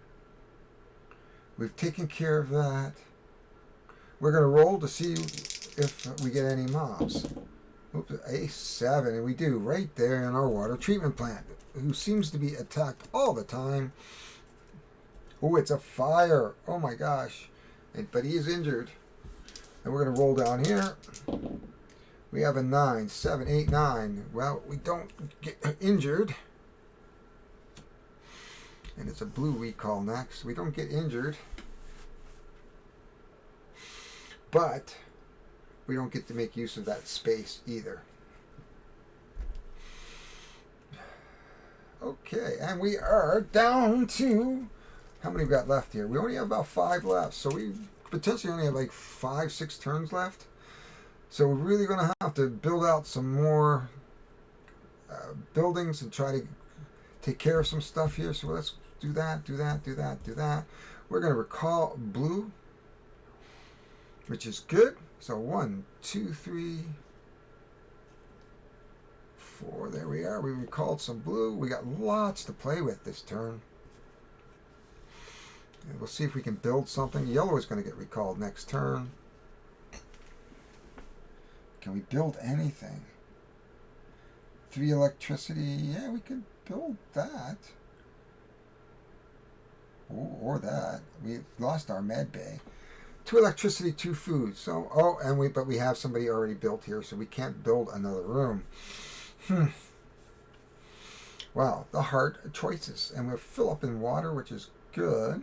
We've taken care of that. We're going to roll to see if we get any mobs. Oops, A7, and we do right there in our water treatment plant, who seems to be attacked all the time. Oh, it's a fire. Oh my gosh. But he is injured. And we're going to roll down here. We have a 9, 7, 8, 9. Well, we don't get injured. And it's a blue recall next. We don't get injured. But we don't get to make use of that space either. Okay, and we are down to... How many we got left here? We only have about 5 left. So we potentially only have like 5, 6 turns left. So we're really going to have to build out some more buildings and try to take care of some stuff here. So let's do that, do that, do that, do that. We're going to recall blue, which is good. So 1, 2, 3, 4. There we are. We recalled some blue. We got lots to play with this turn. And we'll see if we can build something. Yellow is going to get recalled next turn. Can we build anything? 3 electricity. Yeah, we could build that. Or that. We lost our med bay. 2 electricity, 2 food. So, but we have somebody already built here, so we can't build another room. Wow, the hard choices. And we'll fill up in water, which is good.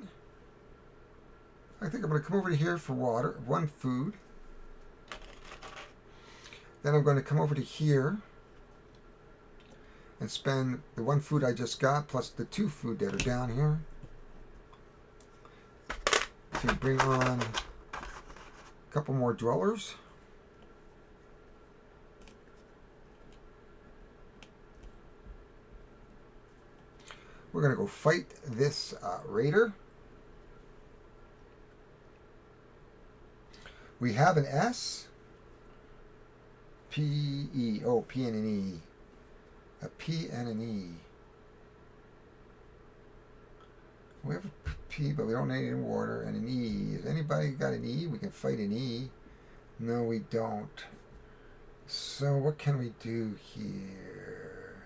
I think I'm going to come over to here for water. 1 food. Then I'm going to come over to here and spend the 1 food I just got plus the 2 food that are down here to bring on a couple more dwellers. We're going to go fight this raider. We have an S. P, E. Oh, P and an E. A P and an E. We have a P, but we don't need any water. And an E. Has anybody got an E? We can fight an E. No, we don't. So what can we do here?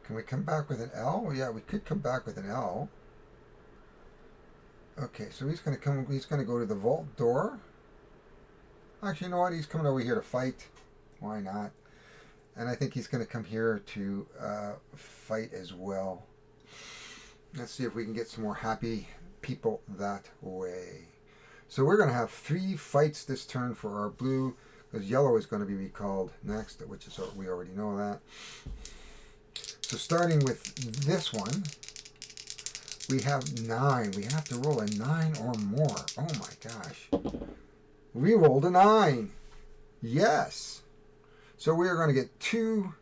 Can we come back with an L? Well, yeah, we could come back with an L. Okay, so he's going to come. He's going to go to the vault door. Actually, you know what? He's coming over here to fight. Why not? And I think he's going to come here to fight as well. Let's see if we can get some more happy people that way. So we're going to have 3 fights this turn for our blue, because yellow is going to be recalled next, which is we already know that. So starting with this one, we have 9. We have to roll a 9 or more. Oh my gosh. We rolled a 9. Yes. So we are going to get 2.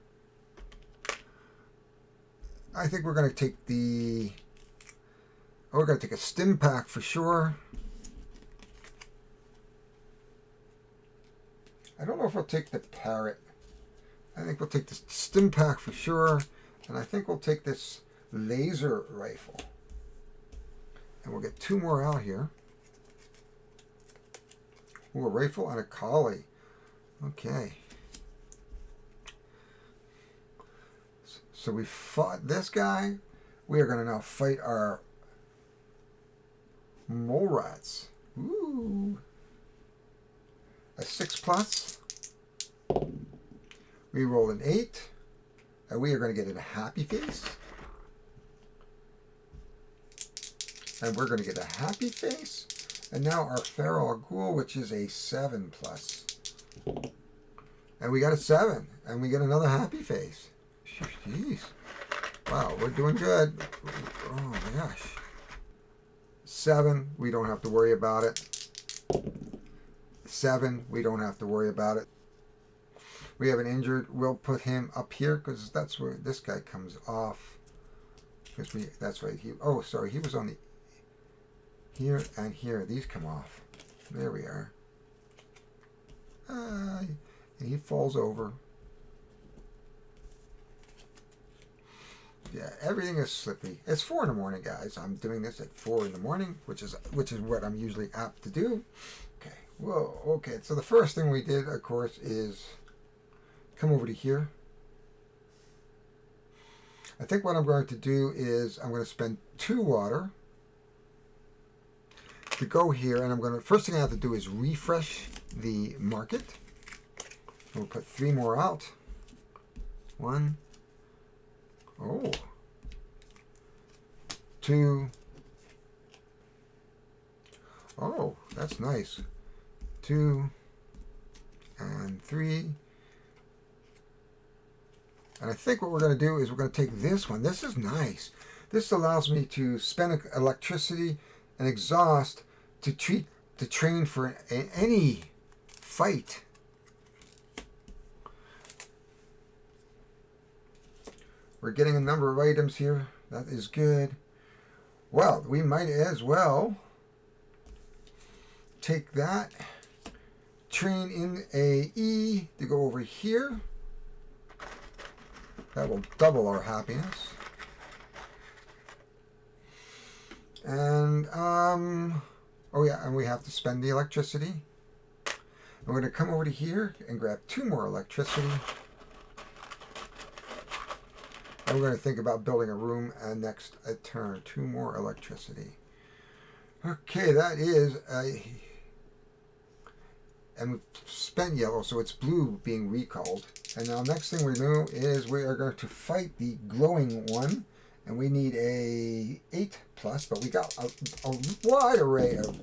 I think we're going to take the... Oh, we're going to take a stim pack for sure. I don't know if we'll take the parrot. I think we'll take the stim pack for sure. And I think we'll take this laser rifle. And we'll get 2 more out here. Ooh, a rifle and a collie. Okay. So we fought this guy. We are going to now fight our mole rats. Ooh. A 6+. We roll an 8. And we are going to get a happy face. And we're going to get a happy face. And now our feral ghoul, which is a 7+. And we got a 7. And we get another happy face. Jeez. Wow, we're doing good. Oh my gosh. 7, we don't have to worry about it. 7, we don't have to worry about it. We have an injured. We'll put him up here because that's where this guy comes off. Because that's right. Oh, sorry. He was on the here and here. These come off. There we are. And he falls over. Yeah, everything is slippy. It's 4 in the morning, guys. I'm doing this at 4 in the morning, which is what I'm usually apt to do. Okay. Whoa. Okay. So the first thing we did, of course, is come over to here. I think what I'm going to do is I'm going to spend 2 water to go here, and I'm going to first thing I have to do is refresh the market. We'll put 3 more out. 1. Oh. 2. Oh, that's nice. 2 and 3. And I think what we're going to do is we're going to take this one. This is nice. This allows me to spend electricity and exhaust to train for any fight. We're getting a number of items here. That is good. Well, we might as well take that, train in a E to go over here. That will double our happiness. And, oh yeah, and we have to spend the electricity. And we're going to come over to here and grab 2 more electricity. And we're going to think about building a room and next a turn. 2 more electricity. Okay, that is a... And we've spent yellow, so it's blue being recalled. And now next thing we do is we are going to fight the glowing one. And we need a 8+, but we got a wide array of...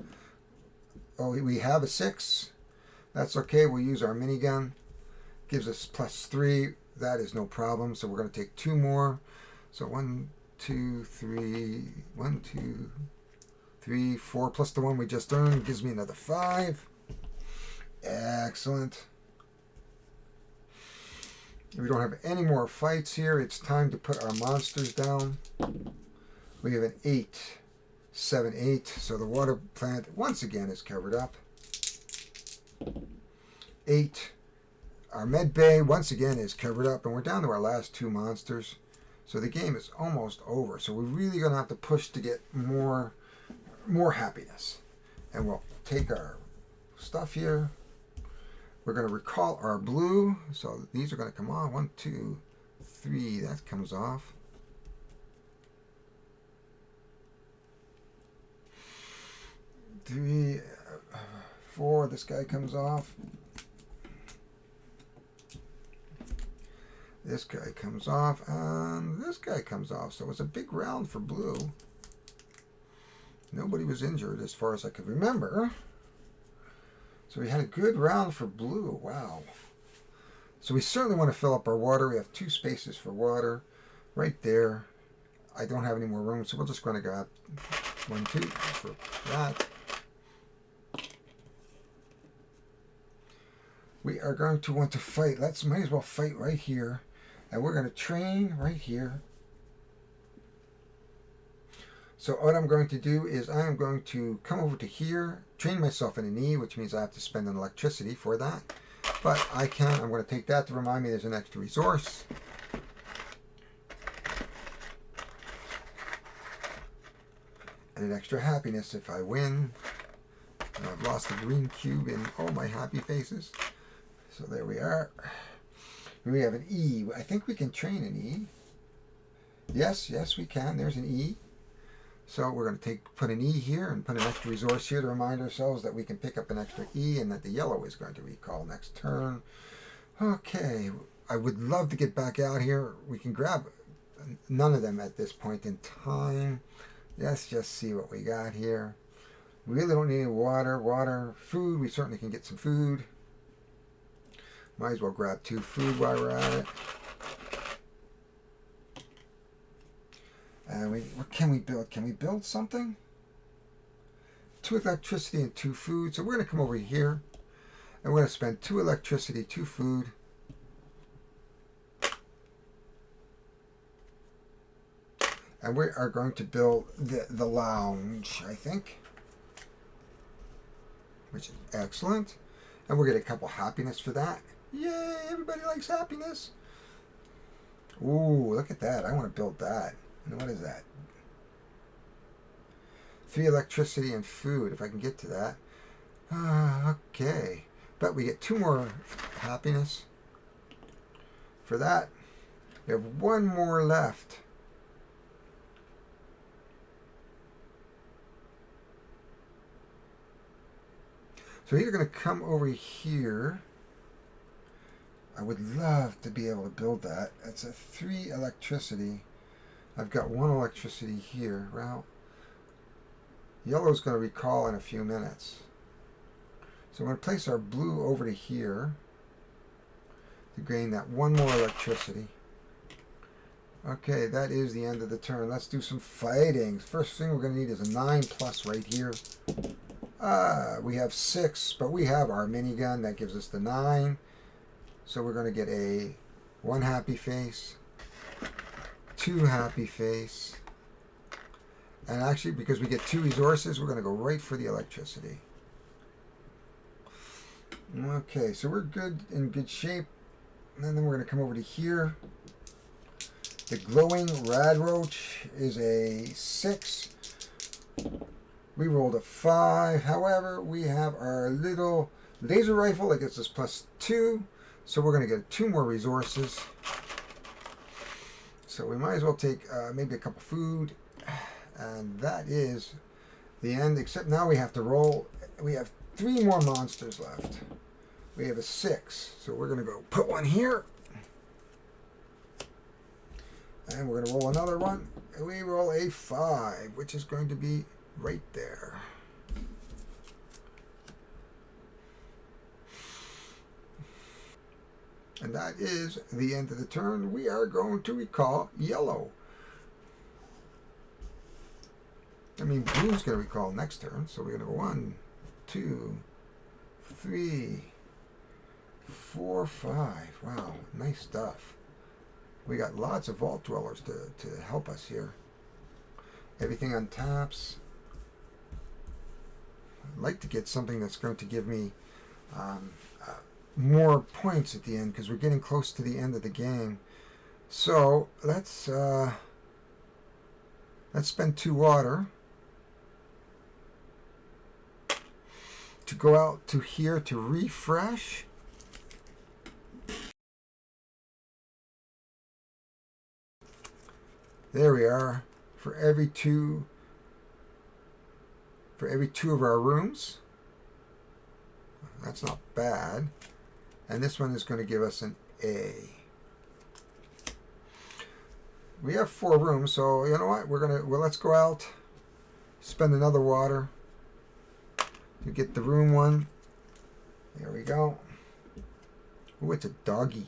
Oh, we have a 6. That's okay, we'll use our minigun. Gives us +3. That is no problem. So we're going to take 2 more. So 1, 2, 3. 1, 2, 3, 4 plus the 1 we just earned gives me another 5. Excellent. We don't have any more fights here. It's time to put our monsters down. We have an 8, 7, 8. So the water plant once again is covered up. 8. Our med bay once again is covered up, and we're down to our last 2 monsters. So the game is almost over. So we're really going to have to push to get more happiness. And we'll take our stuff here. We're going to recall our blue. So these are going to come on. 1, 2, 3. That comes off. 3, 4. This guy comes off. This guy comes off, and this guy comes off. So it's a big round for blue. Nobody was injured as far as I could remember. So we had a good round for blue. Wow. So we certainly want to fill up our water. We have 2 spaces for water right there. I don't have any more room, so we're just going to grab 1, 2 for that. We are going to want to fight. Might as well fight right here. And we're going to train right here. So what I'm going to do is I am going to come over to here, train myself in an E, which means I have to spend an electricity for that. But I'm going to take that to remind me there's an extra resource. And an extra happiness if I win. And I've lost a green cube in all my happy faces. So there we are. We have an E. I think we can train an E. Yes, we can. There's an E. So we're going to put an E here and put an extra resource here to remind ourselves that we can pick up an extra E and that the yellow is going to recall next turn. Okay. I would love to get back out here. We can grab none of them at this point in time. Let's just see what we got here. We really don't need any water. Food, we certainly can get some food. Might as well grab 2 food while we're at it. And what can we build? Can we build something? 2 electricity and 2 food. So we're going to come over here. And we're going to spend 2 electricity, 2 food. And we are going to build the lounge, I think. Which is excellent. And we'll get a couple happiness for that. Yay, everybody likes happiness. Ooh, look at that. I want to build that. And what is that? 3 electricity and food, if I can get to that. Okay. But we get 2 more happiness for that. We have 1 more left. So you're going to come over here. I would love to be able to build that. It's a 3 electricity. I've got 1 electricity here. Well, yellow's going to recall in a few minutes. So we're going to place our blue over to here to gain that 1 more electricity. Okay, that is the end of the turn. Let's do some fighting. First thing we're going to need is a 9+ right here. We have 6, but we have our minigun. That gives us the 9. So we're going to get a 1 happy face, 2 happy face. And actually, because we get 2 resources, we're going to go right for the electricity. Okay, so we're in good shape. And then we're going to come over to here. The glowing Radroach is a 6. We rolled a 5. However, we have our little laser rifle that gets us +2. So we're going to get 2 more resources. So we might as well take maybe a couple food. And that is the end. Except now we have to roll. We have 3 more monsters left. We have a 6. So we're going to go put 1 here. And we're going to roll another one. And we roll a 5, which is going to be right there. And that is the end of the turn. We are going to recall yellow. I mean, blue's going to recall next turn. So we're going to go 1, 2, 3, 4, 5. Wow, nice stuff. We got lots of vault dwellers to help us here. Everything on taps. I'd like to get something that's going to give me more points at the end, because we're getting close to the end of the game. So let's spend 2 water to go out to here to refresh. There we are. For every two of our rooms. That's not bad. And this one is going to give us an A. We have 4 rooms, so you know what? Let's go out, spend another water to get the room one. There we go. Ooh, it's a doggy.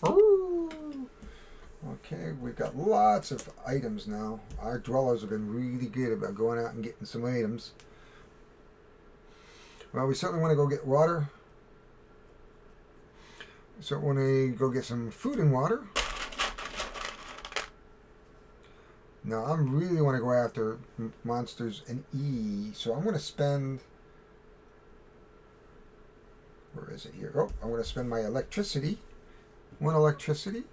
Ooh. Okay, we've got lots of items now. Our dwellers have been really good about going out and getting some items. Well, we certainly want to go get water. So we want to go get some food and water. Now, I really want to go after monsters in E. So I'm going to spend... Where is it here? Oh, I'm going to spend my electricity. 1 electricity.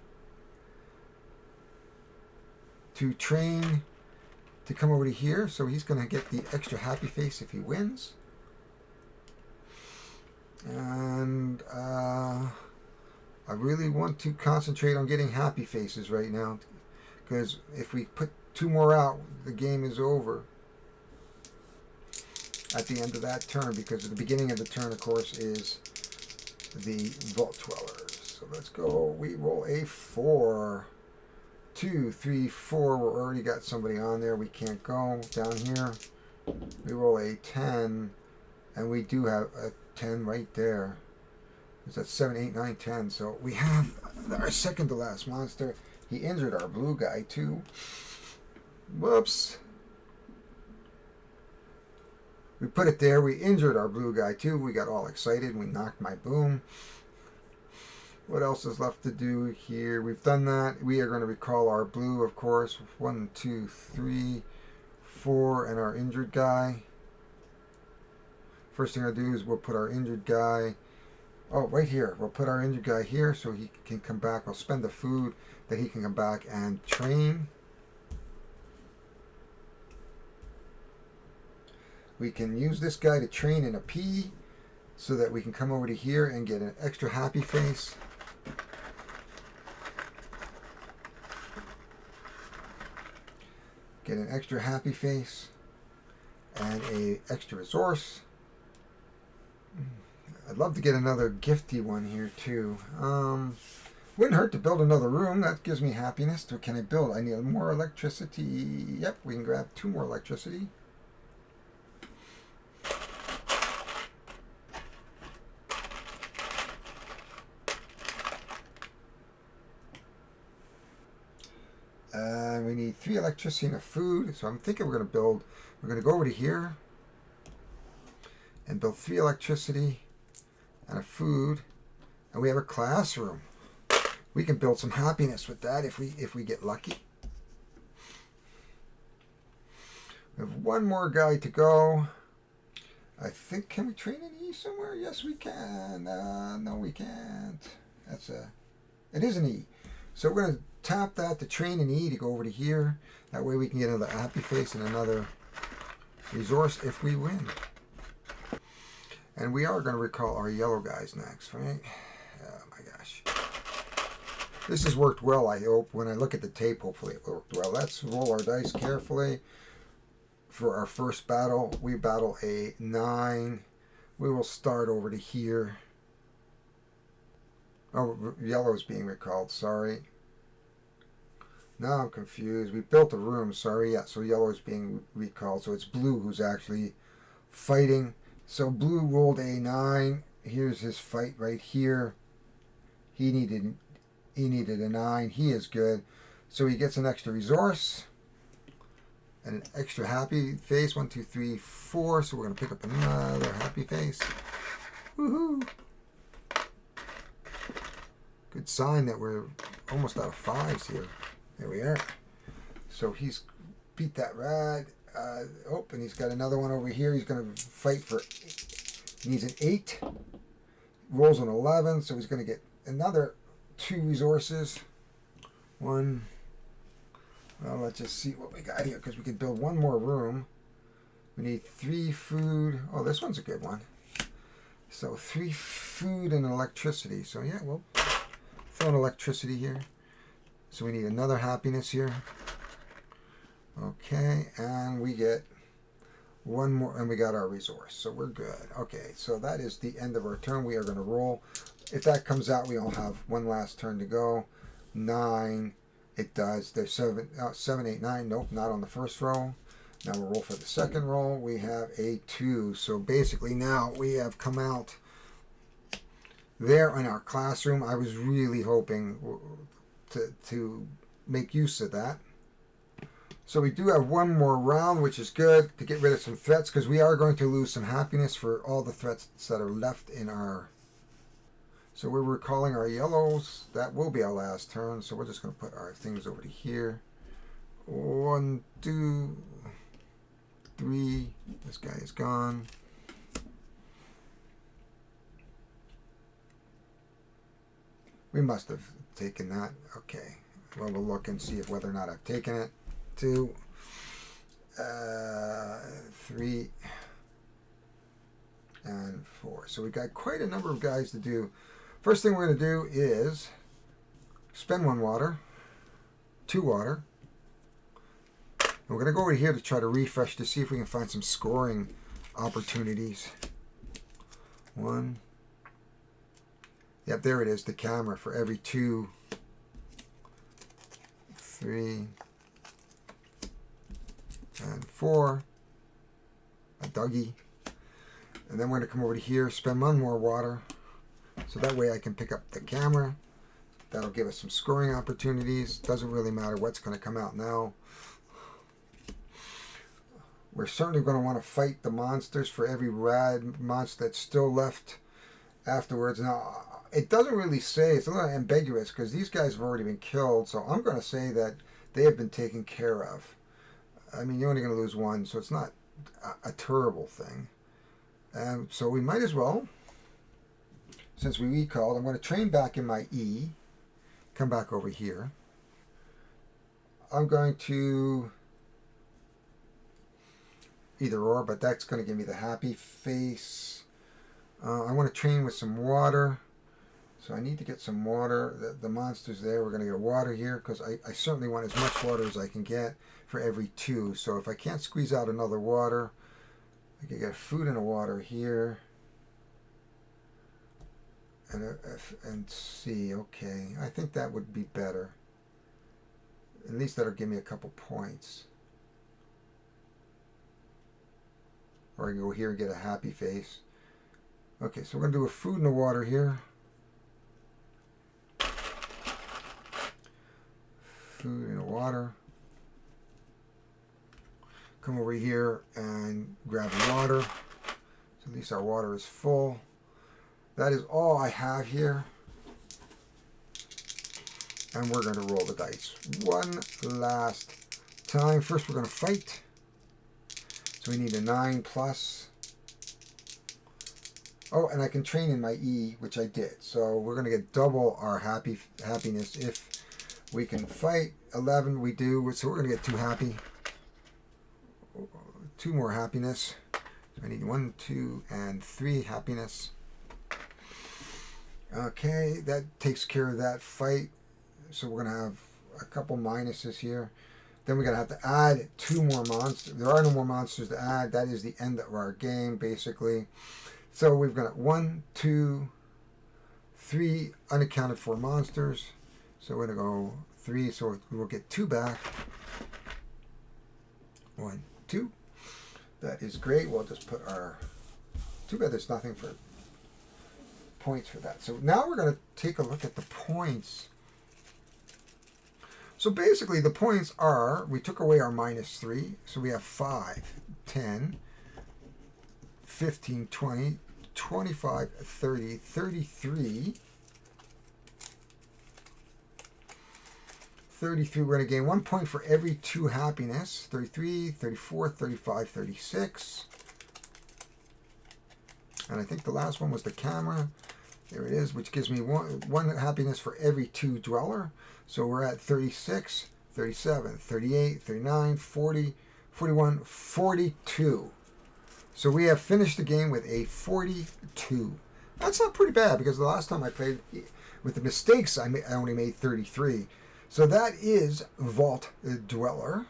To train to come over to here. So he's going to get the extra happy face if he wins. And I really want to concentrate on getting happy faces right now. Because if we put 2 more out, the game is over at the end of that turn. Because at the beginning of the turn, of course, is the Vault Dwellers. So let's go. We roll a 4. 2, 3, 4. We've already got somebody on there. We can't go down here. We roll a 10. And we do have a 10 right there. Is that 7, 8, 9, 10? So we have our second to last monster. He injured our blue guy too. Whoops. We put it there. We injured our blue guy too. We got all excited. We knocked my boom. What else is left to do here? We've done that. We are going to recall our blue, of course. 1, 2, 3, 4, and our injured guy. First thing I'll do is we'll put our injured guy... Oh, right here. We'll put our injured guy here so he can come back. I'll spend the food that he can come back and train. We can use this guy to train in a P so that we can come over to here and get an extra happy face. Get an extra happy face and a extra resource. I'd love to get another gifty one here too. Wouldn't hurt to build another room. That gives me happiness. What can I build? I need more electricity. Yep, we can grab 2 more electricity. We need 3 electricity and a food. So I'm thinking we're going to go over to here and build 3 electricity and a food. And we have a classroom. We can build some happiness with that if we get lucky. We have 1 more guy to go. I think, can we train in E somewhere? Yes, we can. No, we can't. It is an E. So we're going to tap that to train in E to go over to here. That way we can get another happy face and another resource if we win. And we are going to recall our yellow guys next, right? Oh my gosh. This has worked well, I hope. When I look at the tape, hopefully it worked well. Let's roll our dice carefully. For our first battle, we battle a 9. We will start over to here. Oh, yellow is being recalled, sorry. Now I'm confused. We built a room, sorry. Yeah, so yellow is being recalled. So it's blue who's actually fighting. So blue rolled a 9. Here's his fight right here. He needed a 9. He is good. So he gets an extra resource and an extra happy face. 1, 2, 3, 4. So we're going to pick up another happy face. Woohoo! Good sign that we're almost out of 5s here. There we are. So he's beat that rat. And he's got another one over here. He's going to fight for... He needs an 8. Rolls an 11, so he's going to get another 2 resources. One. Well, let's just see what we got here, because we can build one more room. We need 3 food. Oh, this one's a good one. So 3 food and electricity. So yeah, we'll throw in electricity here. So we need another happiness here. Okay, and we get one more, and we got our resource. So we're good. Okay, so that is the end of our turn. We are going to roll. If that comes out, we all have one last turn to go. 9. It does. There's 7, 8, 9. Nope, not on the first roll. Now we'll roll for the second roll. We have a 2. So basically now we have come out there in our classroom. I was really hoping to make use of that. So we do have one more round, which is good to get rid of some threats, because we are going to lose some happiness for all the threats that are left in our... So we're recalling our yellows. That will be our last turn. So we're just going to put our things over to here. 1, 2, 3. This guy is gone. We must have taken that. Okay. Well, we'll look and see if whether or not I've taken it. 2, 3, and 4. So we've got quite a number of guys to do. First thing we're going to do is spend 1 water, 2 water. And we're going to go over here to try to refresh to see if we can find some scoring opportunities. 1. Yep, there it is, the camera for every 2, 3, and 4. A Dougie. And then we're going to come over to here, spend 1 more water. So that way I can pick up the camera. That'll give us some scoring opportunities. Doesn't really matter what's going to come out now. We're certainly going to want to fight the monsters for every rad monster that's still left afterwards. Now, it doesn't really say. It's a little ambiguous because these guys have already been killed. So I'm going to say that they have been taken care of. I mean, you're only going to lose 1, so it's not a terrible thing. And so we might as well, since we recalled, I'm going to train back in my E, come back over here. I'm going to either or, but that's going to give me the happy face. I want to train with some water. So I need to get some water. The monster's there. We're going to get water here because I certainly want as much water as I can get for every 2. So if I can't squeeze out another water, I can get food and a water here. And see, okay. I think that would be better. At least that'll give me a couple points. Or I can go here and get a happy face. Okay, so we're going to do a food and a water here. Food and a water. Come over here and grab water. So at least our water is full. That is all I have here. And we're going to roll the dice one last time. First we're going to fight. So we need a 9 plus. Oh, and I can train in my E, which I did. So we're going to get double our happiness if we can fight. 11 we do. So we're going to get 2 happy. 2 more happiness. So I need 1, 2, and 3 happiness. Okay, that takes care of that fight. So we're going to have a couple minuses here. Then we're going to have to add 2 more monsters. There are no more monsters to add. That is the end of our game, basically. So we've got 1, 2, 3 unaccounted for monsters. So we're going to go 3. So we'll get 2 back. 1, 2. That is great. We'll just put our... Too bad there's nothing for points for that. So now we're going to take a look at the points. So basically the points are, we took away our -3, so we have 5, 10, 15, 20, 25, 30, 33. 33, we're going to gain 1 point for every 2 happiness. 33, 34, 35, 36. And I think the last one was the camera. There it is, which gives me one happiness for every 2 dweller. So we're at 36, 37, 38, 39, 40, 41, 42. So we have finished the game with a 42. That's not pretty bad, because the last time I played with the mistakes, I only made 33. So that is Vault Dweller.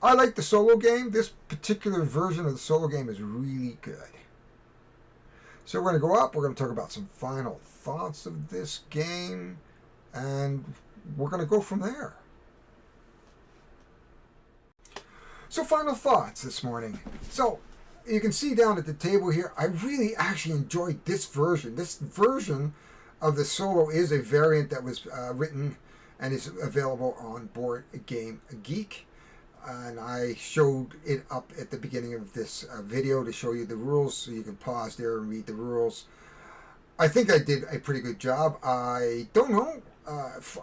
I like the solo game. This particular version of the solo game is really good. So we're going to go up. We're going to talk about some final thoughts of this game, and we're going to go from there. So final thoughts this morning. So you can see down at the table here, I really actually enjoyed this version. This version of the solo is a variant that was written and is available on Board Game Geek. And I showed it up at the beginning of this video to show you the rules, so you can pause there and read the rules. I think I did a pretty good job. I don't know.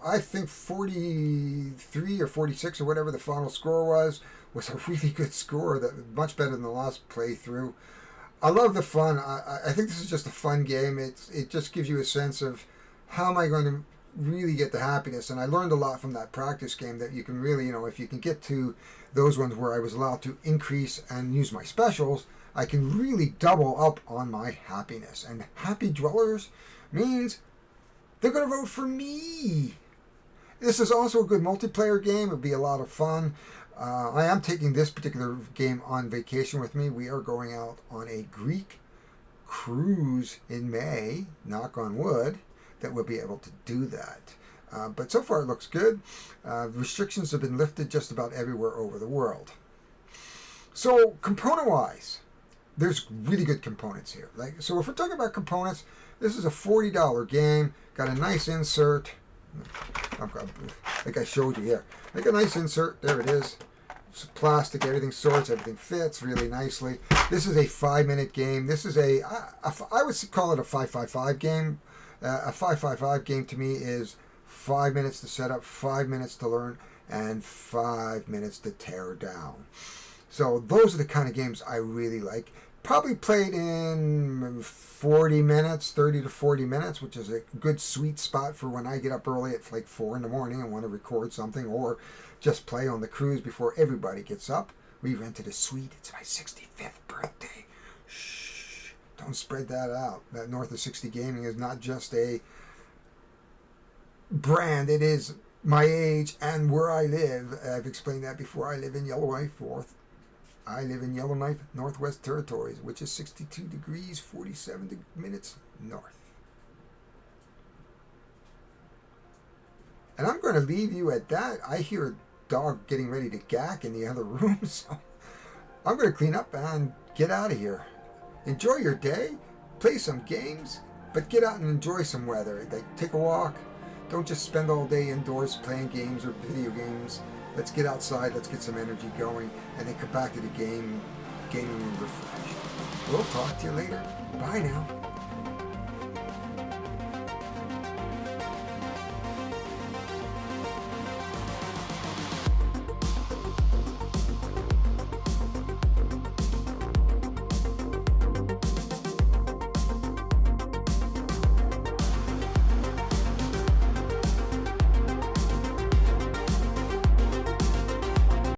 I think 43 or 46 or whatever the final score was a really good score, that much better than the last playthrough. I love the fun. I think this is just a fun game. It just gives you a sense of how am I going to really get the happiness. And I learned a lot from that practice game, that you can really, if you can get to those ones where I was allowed to increase and use my specials, I can really double up on my happiness. And happy dwellers means they're going to vote for me. This is also a good multiplayer game. It'll be a lot of fun. I am taking this particular game on vacation with me. We are going out on a Greek cruise in May, knock on wood, that we'll be able to do that. But so far it looks good. Restrictions have been lifted just about everywhere over the world. So component-wise, there's really good components here. So if we're talking about components, this is a $40 game. Got a nice insert. Like I showed you here. Like a nice insert. There it is. It's plastic. Everything sorts. Everything fits really nicely. This is a 5-minute game. This is I would call it a 5-5-5 game. A 5-5-5 game to me is 5 minutes to set up, 5 minutes to learn, and 5 minutes to tear down. So those are the kind of games I really like. Probably played in 40 minutes, 30 to 40 minutes, which is a good sweet spot for when I get up early at like 4 in the morning and want to record something, or just play on the cruise before everybody gets up. We rented a suite. It's my 65th birthday. Shh. Don't spread that out. That North of 60 Gaming is not just a brand. It is my age and where I live. I've explained that before. I live in Yellowknife Northwest Territories, which is 62 degrees, 47 minutes north. And I'm going to leave you at that. I hear a dog getting ready to gack in the other room, so I'm going to clean up and get out of here. Enjoy your day, play some games, but get out and enjoy some weather. Take a walk. Don't just spend all day indoors playing games or video games. Let's get outside, let's get some energy going, and then come back to the gaming and refresh. We'll talk to you later. Bye now.